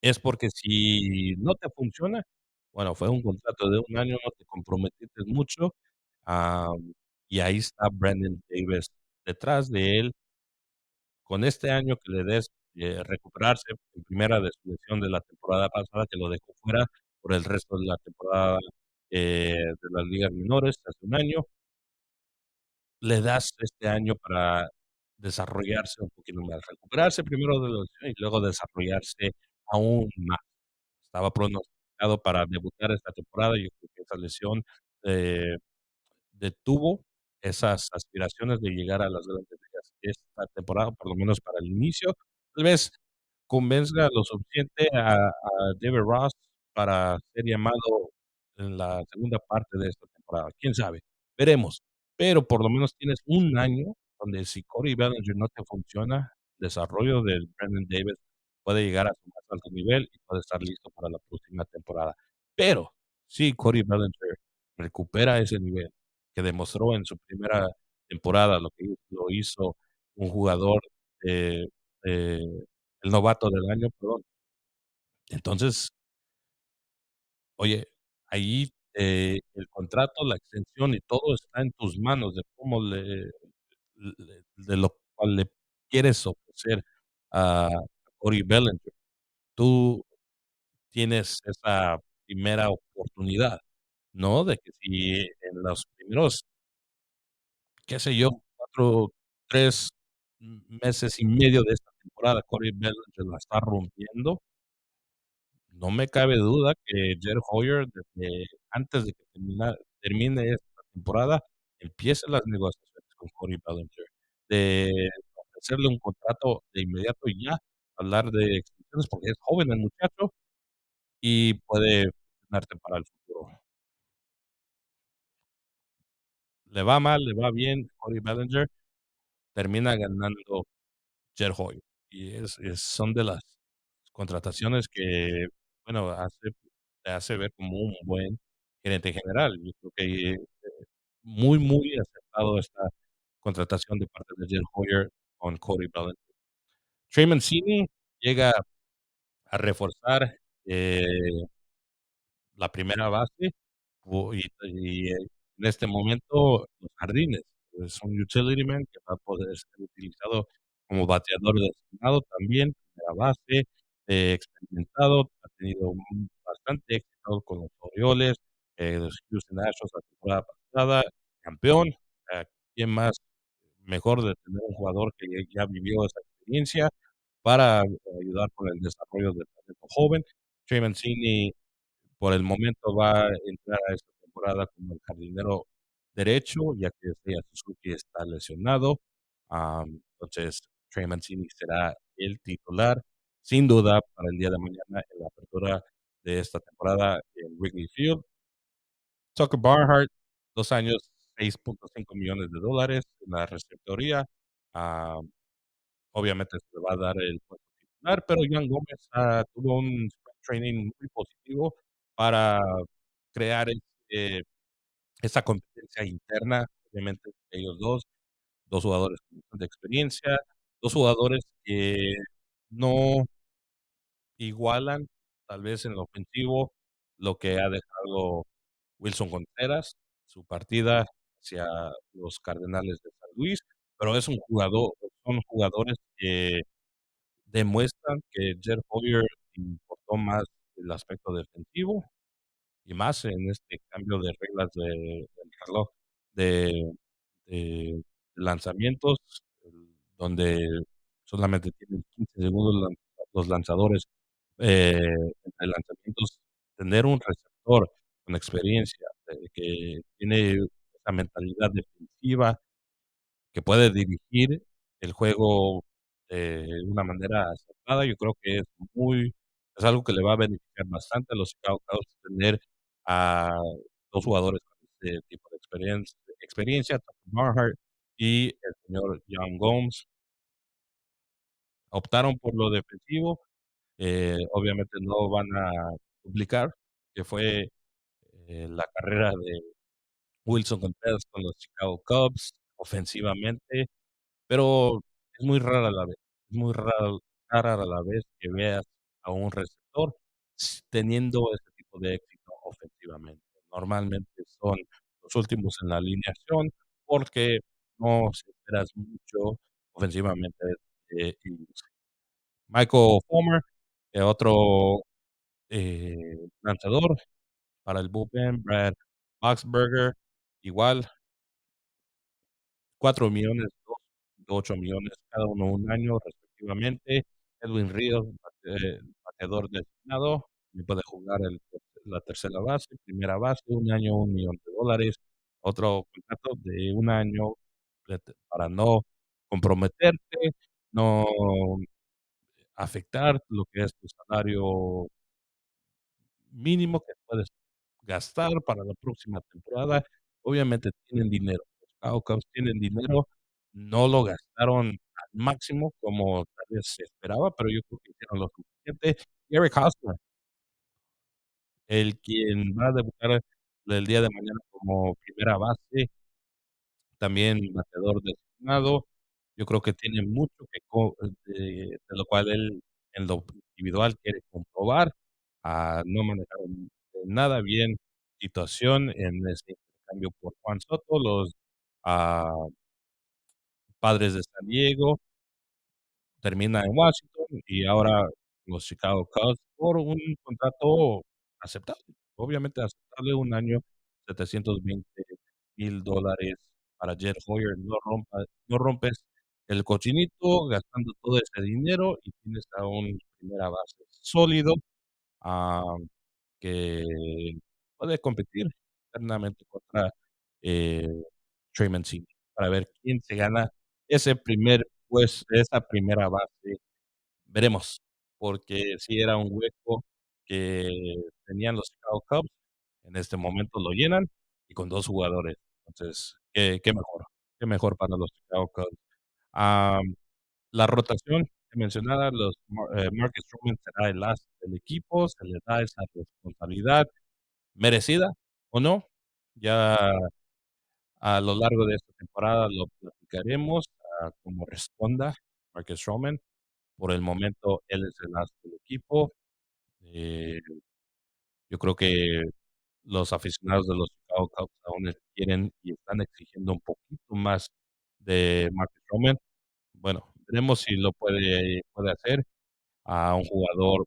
es porque si no te funciona, bueno, fue un contrato de un año, no te comprometiste mucho, y ahí está Brandon Davis detrás de él, con este año que le des, recuperarse en primera de su lesión de la temporada pasada, que lo dejó fuera por el resto de la temporada, de las ligas menores hace un año, le das este año para desarrollarse un poquito más, recuperarse primero de la lesión y luego desarrollarse aún más. Estaba pronosticado para debutar esta temporada, yo creo que esa lesión, eh, detuvo esas aspiraciones de llegar a las Grandes Ligas esta temporada, por lo menos para el inicio. Tal vez convenzca lo suficiente a David Ross para ser llamado en la segunda parte de esta temporada, quién sabe, veremos. Pero por lo menos tienes un año donde si Cody Bellinger no te funciona, el desarrollo del Brandon Davis puede llegar a su más alto nivel y puede estar listo para la próxima temporada. Pero si Cody Bellinger recupera ese nivel que demostró en su primera temporada, lo hizo un jugador, eh, eh, el novato del año, perdón. Entonces, oye, ahí, el contrato, la extensión y todo está en tus manos de cómo de lo cual le quieres ofrecer a Cody Bellinger. Tú tienes esa primera oportunidad, ¿no? De que si en los primeros, qué sé yo, 4 3 meses y medio de esta temporada, Cody Bellinger la está rompiendo, no me cabe duda que Jed Hoyer, desde antes de que termine esta temporada, empiece las negociaciones con Cody Bellinger, de ofrecerle un contrato de inmediato y ya, hablar de extensiones, porque es joven el muchacho y puede funcionarte para el futuro. Le va mal, le va bien, Cody Bellinger termina ganando Jed Hoyer, y son de las contrataciones que, bueno, te hace ver como un buen gerente general. Yo creo que, muy, muy acertado esta contratación de parte de Jed Hoyer con Cody Bellinger. Trey Mancini llega a reforzar, la primera base, en este momento los jardines. Es un utility man que va a poder ser utilizado como bateador designado también, primera base, experimentado, ha tenido bastante éxito con los Orioles, los Houston Astros la temporada pasada, campeón, ¿quién más mejor de tener un jugador que ya vivió esa experiencia para ayudar con el desarrollo del talento joven? Trey Mancini por el momento va a entrar a esta temporada como el jardinero derecho, ya que Seiya Suzuki está lesionado. Entonces, Trey Mancini será el titular, sin duda, para el día de mañana en la apertura de esta temporada en Wrigley Field. Tucker Barnhart, 2 años, $6.5 millones en la receptoría. Am, Obviamente se le va a dar el puesto titular, pero Ian Gómez, tuvo un spring training muy positivo para crear, esa competencia interna, obviamente, entre ellos 2 jugadores con bastante experiencia, 2 jugadores que no igualan, tal vez en lo ofensivo, lo que ha dejado Wilson Contreras, su partida hacia los Cardenales de San Luis, pero son jugadores que demuestran que Jeff Hoyer importó más el aspecto defensivo y más en este cambio de reglas del reloj de, de lanzamientos, donde solamente tienen 15 segundos los lanzadores entre lanzamientos. Tener un receptor con experiencia, que tiene esa mentalidad defensiva, que puede dirigir el juego de una manera acertada. Yo creo que es algo que le va a beneficiar bastante a los Chicago Cubs tener a 2 jugadores con ese tipo de experiencia, Tucker Barnhart y el señor Yan Gomes. Optaron por lo defensivo, obviamente no van a duplicar, que fue, la carrera de Wilson Contreras con los Chicago Cubs ofensivamente. Pero es muy rara la vez, es muy rara la vez que veas a un receptor teniendo ese tipo de éxito ofensivamente. Normalmente son los últimos en la alineación porque no se esperas mucho ofensivamente de ellos. Michael Fulmer, otro, lanzador para el bullpen, Brad Boxberger, igual 4 millones, 8 millones, cada uno un año respectivamente. Edwin Ríos, bateador designado, también puede jugar la tercera base, primera base, un año, $1 millón. Otro contrato de un año para no comprometerte, no afectar lo que es tu salario mínimo que puedes gastar para la próxima temporada. Obviamente tienen dinero, los Cowboys tienen dinero, no lo gastaron al máximo como tal vez se esperaba, pero yo creo que hicieron lo suficiente. Y Eric Hosmer, el quien va a debutar el día de mañana como primera base, también bateador designado. Yo creo que tiene mucho de lo cual él en lo individual quiere comprobar. No manejaron nada bien situación en ese intercambio por Juan Soto, los ah, Padres de San Diego, termina en Washington y ahora los Chicago Cubs por un contrato aceptable, obviamente aceptable, un año, $720,000 para Jed Hoyer. No rompes el cochinito gastando todo ese dinero y tienes a un primera base sólido, ah, que puede competir internamente contra, eh, Trey Mancini, para ver quién se gana esa primera base. Veremos, porque si era un hueco que tenían los Chicago Cubs, en este momento lo llenan y con 2 jugadores. Entonces, qué mejor para los Chicago Cubs. Am, la rotación que mencionaba, Marcus Stroman será el as del equipo, se le da esa responsabilidad merecida o no, ya a lo largo de esta temporada lo platicaremos, como responda Marcus Stroman. Por el momento, él es el as del equipo. Eh, yo creo que los aficionados de los Chicago Cubs aún quieren y están exigiendo un poquito más de Marcus Stroman. Bueno, veremos si lo puede hacer a un jugador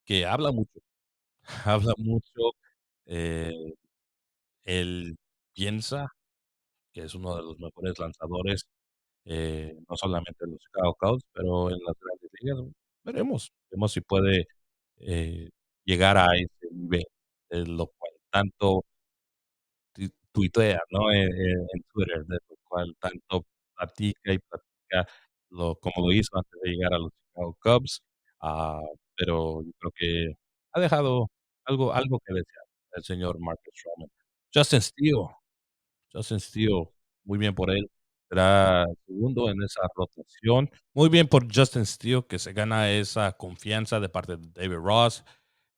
que habla mucho, habla mucho, eh, él piensa que es uno de los mejores lanzadores, no solamente en los Chicago Cubs, pero en las grandes ligas. Veremos si puede, eh, llegar a ese nivel, de lo cual tanto tuitea, ¿no? En Twitter, de lo cual tanto platica y platica como lo hizo antes de llegar a los Chicago Cubs. Ah, pero yo creo que ha dejado algo que desear el señor Marcus Stroman. Justin Steele. Justin Steele, muy bien por él. Será segundo en esa rotación. Muy bien por Justin Steele, que se gana esa confianza de parte de David Ross.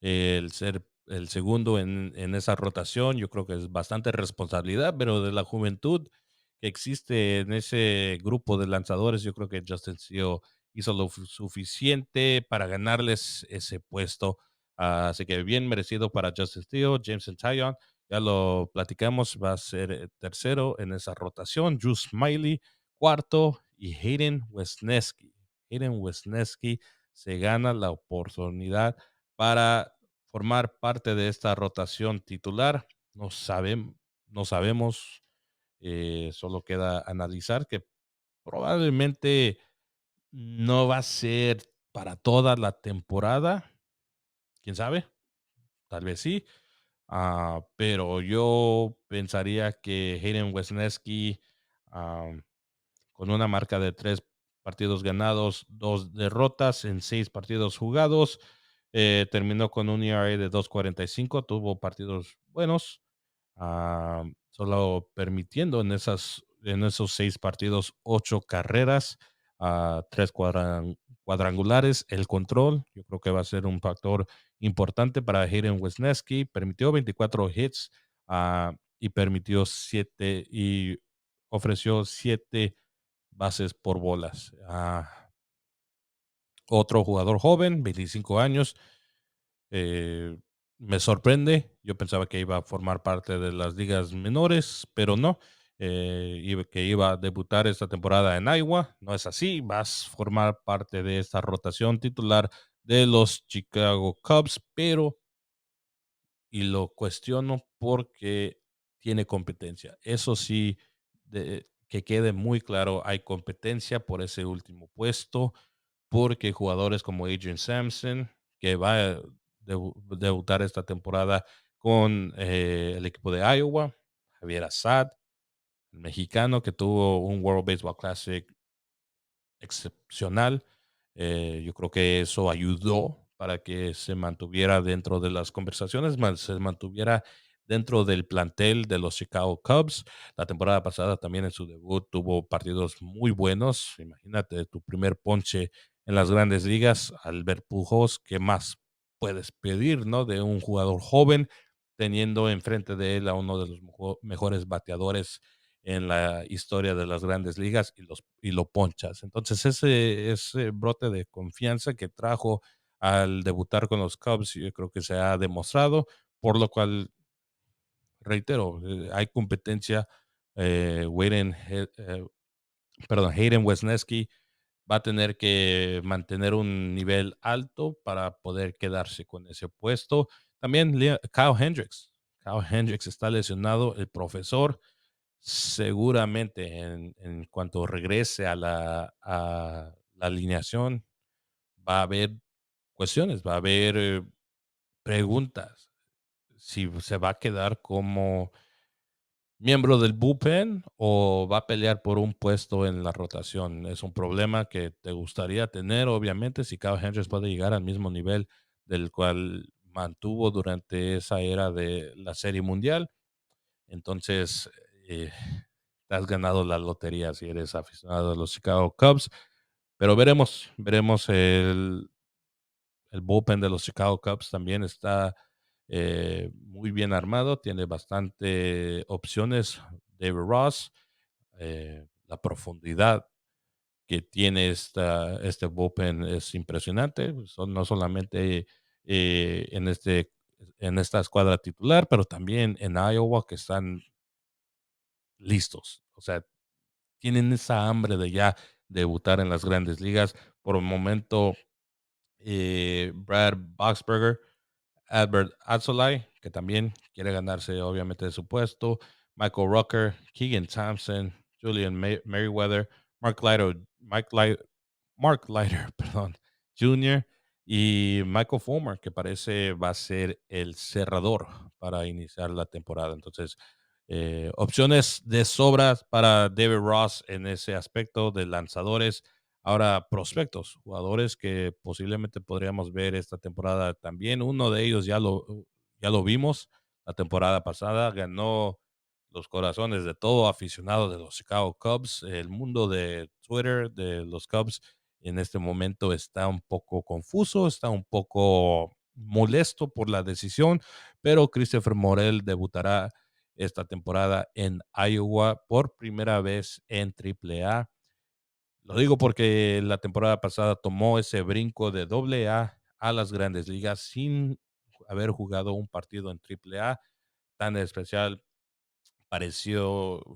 El ser el segundo en esa rotación, yo creo que es bastante responsabilidad, pero de la juventud que existe en ese grupo de lanzadores, yo creo que Justin Steele hizo lo suficiente para ganarles ese puesto Así que bien merecido para Justin Steele, Jameson Taillon. Ya lo platicamos, va a ser tercero en esa rotación. Drew Smiley, cuarto, y Hayden Wesneski. Hayden Wesneski se gana la oportunidad para formar parte de esta rotación titular. No sabemos, solo queda analizar que probablemente no va a ser para toda la temporada. ¿Quién sabe? Tal vez sí. Pero yo pensaría que Hayden Wesneski, am, con una marca de 3 partidos ganados, 2 derrotas en 6 partidos jugados, terminó con un ERA de 2.45, tuvo partidos buenos, solo permitiendo en esos 6 partidos 8 carreras, 3 cuadrangulares. El control, yo creo que va a ser un factor importante para Hayden Wesneski. Permitió 24 hits, y permitió 7 y ofreció 7 bases por bolas. Otro jugador joven, 25 años, eh, me sorprende. Yo pensaba que iba a formar parte de las ligas menores, pero no. Que iba a debutar esta temporada en Iowa. No es así. Vas a formar parte de esta rotación titular de los Chicago Cubs, pero y lo cuestiono porque tiene competencia. Eso sí, que quede muy claro, hay competencia por ese último puesto, porque jugadores como Adrian Sampson, que va a debutar esta temporada con el equipo de Iowa, Javier Assad, el mexicano que tuvo un World Baseball Classic excepcional. Yo creo que eso ayudó para que se mantuviera dentro de las conversaciones, se mantuviera dentro del plantel de los Chicago Cubs. La temporada pasada también en su debut tuvo partidos muy buenos. Imagínate tu primer ponche en las grandes ligas, Albert Pujols. ¿Qué más puedes pedir, no? De un jugador joven, teniendo enfrente de él a uno de los mejores bateadores en la historia de las grandes ligas, y lo ponchas. Entonces, ese brote de confianza que trajo al debutar con los Cubs, yo creo que se ha demostrado, por lo cual, reitero, hay competencia. Hayden Wesneski va a tener que mantener un nivel alto para poder quedarse con ese puesto. También Kyle Hendricks. Kyle Hendricks está lesionado. El profesor seguramente en cuanto regrese a la alineación, va a haber cuestiones, va a haber preguntas. Si se va a quedar como miembro del bullpen o va a pelear por un puesto en la rotación. Es un problema que te gustaría tener, obviamente, si Kyle Hendricks puede llegar al mismo nivel del cual mantuvo durante esa era de la Serie Mundial. Entonces, te has ganado la lotería si eres aficionado a los Chicago Cubs, pero veremos el bullpen de los Chicago Cubs también está muy bien armado, tiene bastante opciones. David Ross, la profundidad que tiene este bullpen es impresionante. No solamente en esta escuadra titular, pero también en Iowa, que están listos. O sea, tienen esa hambre de ya debutar en las grandes ligas. Por el momento, Brad Boxberger, Albert Alzolay, que también quiere ganarse obviamente su puesto, Michael Rucker, Keegan Thompson, Julian Merriweather, Mark Leiter, perdón, Jr. y Michael Fulmer, que parece va a ser el cerrador para iniciar la temporada. Entonces, opciones de sobras para David Ross en ese aspecto de lanzadores. Ahora, prospectos, jugadores que posiblemente podríamos ver esta temporada también. Uno de ellos ya lo vimos la temporada pasada, ganó los corazones de todo aficionado de los Chicago Cubs. El mundo de Twitter de los Cubs en este momento está un poco confuso, está un poco molesto por la decisión, pero Christopher Morel debutará esta temporada en Iowa por primera vez en AAA. Lo digo porque la temporada pasada tomó ese brinco de AA a las grandes ligas sin haber jugado un partido en AAA tan especial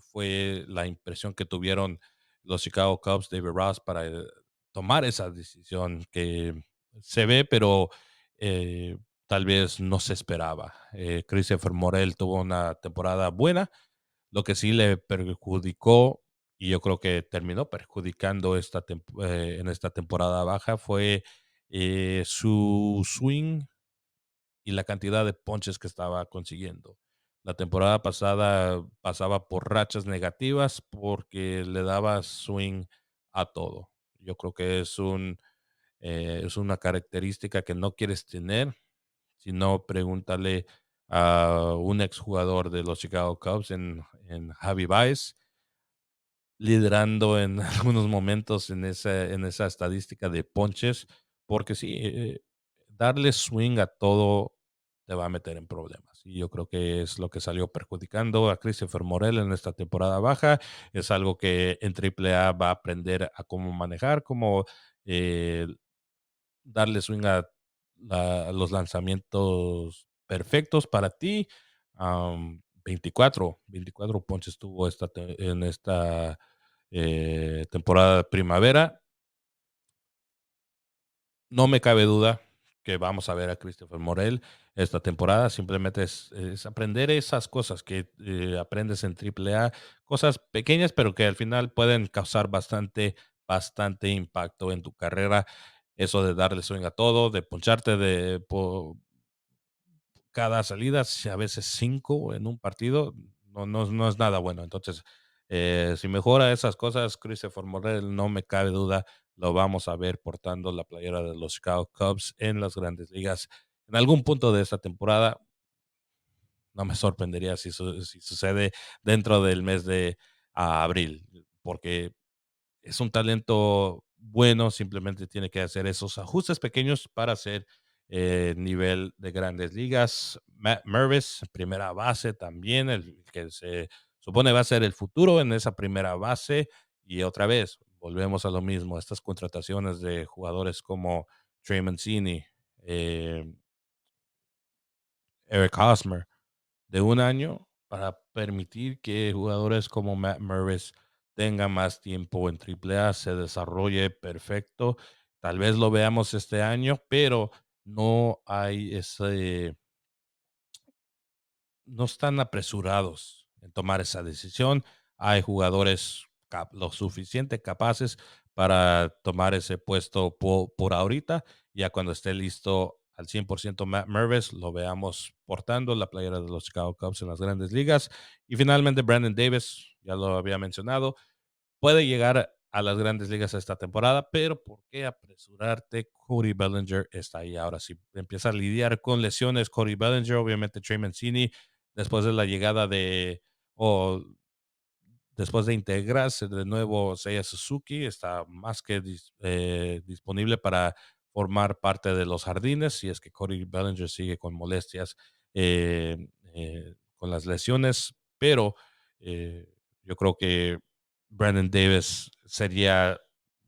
fue la impresión que tuvieron los Chicago Cubs, David Ross, para tomar esa decisión que se ve, pero tal vez no se esperaba. Christopher Morel tuvo una temporada buena, lo que sí le perjudicó, y yo creo que terminó perjudicando en esta temporada baja, fue su swing y la cantidad de ponches que estaba consiguiendo. La temporada pasada pasaba por rachas negativas porque le daba swing a todo. Yo creo que es una característica que no quieres tener. Si no, pregúntale a un exjugador de los Chicago Cubs en Javi Baez, liderando en algunos momentos en esa estadística de ponches, porque sí, darle swing a todo te va a meter en problemas. Y yo creo que es lo que salió perjudicando a Christopher Morel en esta temporada baja. Es algo que en AAA va a aprender a cómo manejar, cómo eh, darle swing a los lanzamientos perfectos para ti. 24 ponches tuvo en esta temporada de primavera. No me cabe duda que vamos a ver a Christopher Morel esta temporada. Simplemente es aprender esas cosas que aprendes en AAA, cosas pequeñas, pero que al final pueden causar bastante impacto en tu carrera. Eso de darle swing a todo, de poncharte cada salida, si a veces 5 en un partido, no es nada bueno. Entonces, si mejora esas cosas, Christopher Morel, no me cabe duda, lo vamos a ver portando la playera de los Chicago Cubs en las grandes ligas. En algún punto de esta temporada, no me sorprendería si sucede dentro del mes de abril, porque es un talento bueno, simplemente tiene que hacer esos ajustes pequeños para ser nivel de grandes ligas. Matt Mervis, primera base también, el que se supone va a ser el futuro en esa primera base. Y otra vez, volvemos a lo mismo, estas contrataciones de jugadores como Trey Mancini, eh, Eric Hosmer, de un año para permitir que jugadores como Matt Mervis tengan más tiempo en AAA, se desarrolle perfecto. Tal vez lo veamos este año, pero no hay no están apresurados en tomar esa decisión. Hay jugadores lo suficiente capaces para tomar ese puesto por ahorita. Ya cuando esté listo al 100% Matt Mervis, lo veamos portando la playera de los Chicago Cubs en las grandes ligas. Y finalmente Brandon Davis, ya lo había mencionado, puede llegar a las grandes ligas esta temporada, pero ¿por qué apresurarte? Cody Bellinger está ahí ahora. Si empieza a lidiar con lesiones, Cody Bellinger, obviamente Trey Mancini, después de la llegada o después de integrarse de nuevo Seiya Suzuki, está más que disponible para formar parte de los jardines, si es que Cody Bellinger sigue con molestias, con las lesiones, pero eh, yo creo que Brandon Davis sería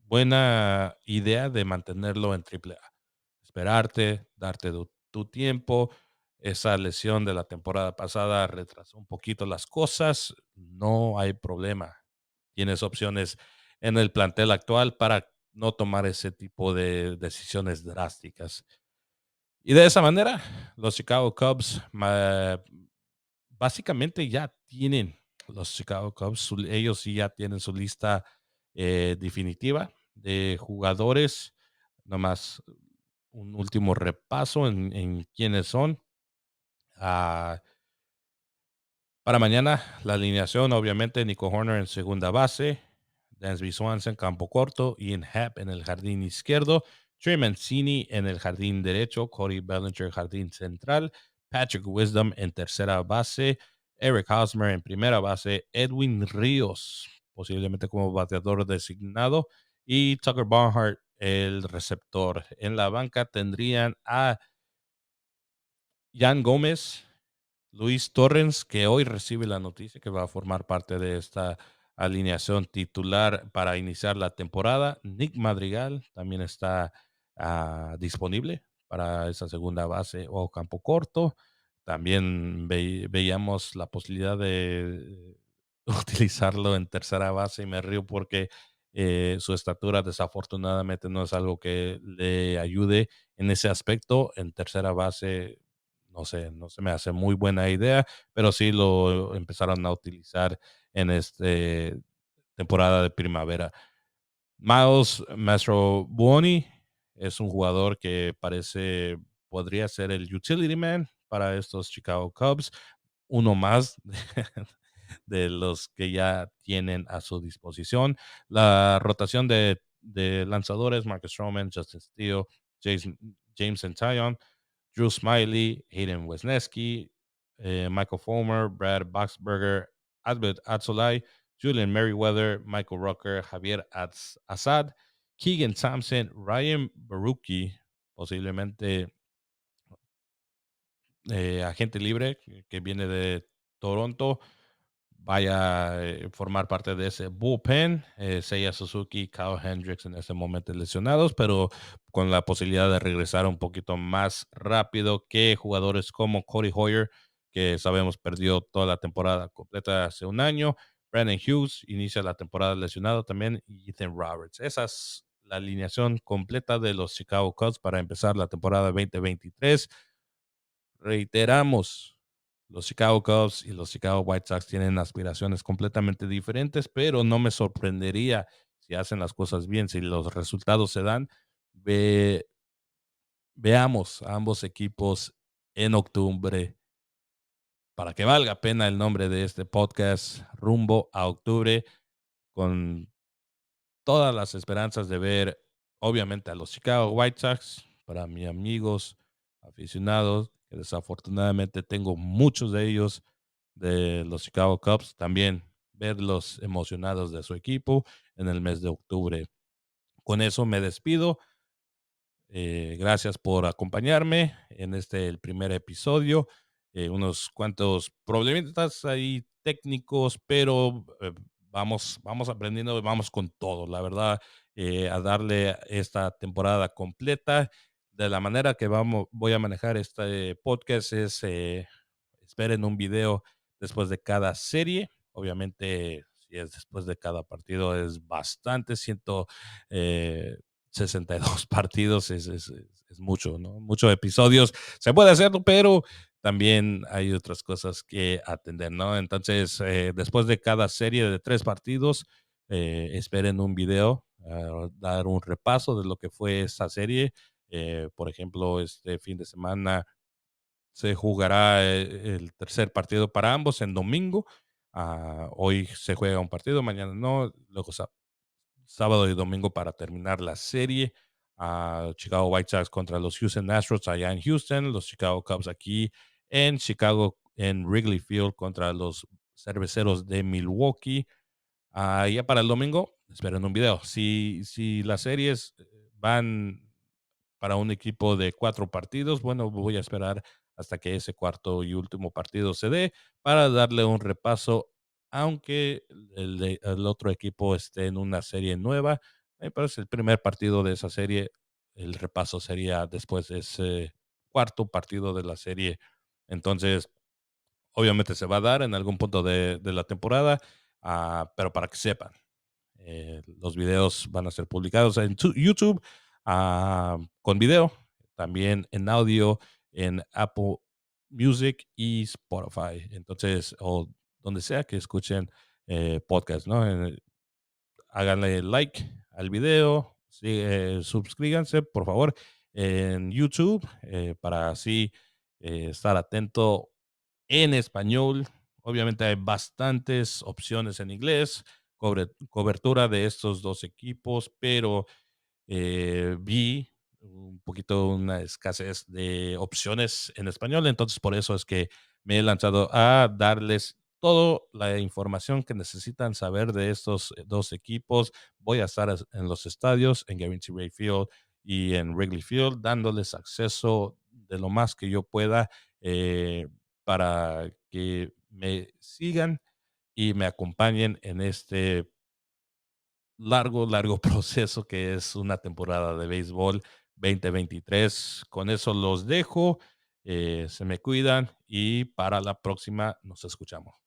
buena idea de mantenerlo en AAA. Esperarte, darte tu tiempo. Esa lesión de la temporada pasada retrasó un poquito las cosas. No hay problema. Tienes opciones en el plantel actual para no tomar ese tipo de decisiones drásticas. Y de esa manera, los Chicago Cubs básicamente ya tienen los Chicago Cubs, ellos sí ya tienen su lista definitiva de jugadores. Nomás un último repaso en quiénes son. Ah, para mañana, la alineación, obviamente, Nico Horner en segunda base, Dansby Swanson en campo corto, Ian Happ en el jardín izquierdo, Trey Mancini en el jardín derecho, Cody Bellinger jardín central, Patrick Wisdom en tercera base, Eric Hosmer en primera base, Edwin Ríos, posiblemente como bateador designado, y Tucker Barnhart, el receptor. En la banca tendrían a Jan Gómez, Luis Torrens, que hoy recibe la noticia que va a formar parte de esta alineación titular para iniciar la temporada. Nick Madrigal también está disponible para esa segunda base o campo corto. También veíamos la posibilidad de utilizarlo en tercera base y me río porque su estatura desafortunadamente no es algo que le ayude en ese aspecto. En tercera base, no sé, no se me hace muy buena idea, pero sí lo empezaron a utilizar en este temporada de primavera. Miles Mastrobuoni es un jugador que parece podría ser el utility man para estos Chicago Cubs, uno más de los que ya tienen a su disposición. La rotación de lanzadores, Marcus Stroman, Justin Steele, James Taillon, Drew Smiley, Hayden Wesneski, Michael Fulmer, Brad Boxberger, Albert Atzolay, Julian Merriweather, Michael Rucker, Javier Assad, Keegan Thompson, Ryan Baruki, posiblemente agente libre que viene de Toronto, vaya a formar parte de ese bullpen. Seiya Suzuki, Kyle Hendricks en este momento lesionados, pero con la posibilidad de regresar un poquito más rápido que jugadores como Cody Hoyer, que sabemos perdió toda la temporada completa hace un año. Brandon Hughes inicia la temporada lesionado también y Ethan Roberts. Esa es la alineación completa de los Chicago Cubs para empezar la temporada 2023. Reiteramos, los Chicago Cubs y los Chicago White Sox tienen aspiraciones completamente diferentes, pero no me sorprendería si hacen las cosas bien, si los resultados se dan. Ve- Veamos a ambos equipos en octubre para que valga pena el nombre de este podcast, rumbo a octubre, con todas las esperanzas de ver, obviamente, a los Chicago White Sox, para mis amigos aficionados, que desafortunadamente tengo muchos de ellos de los Chicago Cubs, también verlos emocionados de su equipo en el mes de octubre. Con eso me despido. Gracias por acompañarme en el primer episodio. Unos cuantos problemitas ahí técnicos, pero vamos aprendiendo, vamos con todo, la verdad, a darle esta temporada completa. De la manera que voy a manejar este podcast es, esperen un video después de cada serie. Obviamente, si es después de cada partido, es bastante. 62 partidos es mucho, ¿no? Muchos episodios se puede hacer, pero también hay otras cosas que atender, ¿no? Entonces, después de cada serie de 3 partidos, esperen un video, dar un repaso de lo que fue esa serie. Por ejemplo, este fin de semana se jugará el tercer partido para ambos en domingo. Hoy se juega un partido, mañana no, luego sábado y domingo para terminar la serie. Chicago White Sox contra los Houston Astros allá en Houston, los Chicago Cubs aquí en Chicago, en Wrigley Field contra los Cerveceros de Milwaukee. Ya para el domingo, esperen un video. Si las series van para un equipo de 4 partidos, bueno, voy a esperar hasta que ese cuarto y último partido se dé para darle un repaso, aunque el otro equipo esté en una serie nueva. Pero es el primer partido de esa serie. El repaso sería después de ese cuarto partido de la serie. Entonces, obviamente se va a dar en algún punto de la temporada, pero para que sepan, los videos van a ser publicados en YouTube, con video, también en audio, en Apple Music y Spotify. Entonces, o donde sea que escuchen podcast, ¿no? Háganle like al video, sí, suscríbanse, por favor, en YouTube, para así estar atento en español. Obviamente hay bastantes opciones en inglés, cobertura de estos dos equipos, pero vi un poquito una escasez de opciones en español, entonces por eso es que me he lanzado a darles toda la información que necesitan saber de estos dos equipos. Voy a estar en los estadios, en Guaranteed Rate Field y en Wrigley Field, dándoles acceso de lo más que yo pueda, para que me sigan y me acompañen en este largo proceso que es una temporada de béisbol. 2023. Con eso los dejo. Se me cuidan y para la próxima nos escuchamos.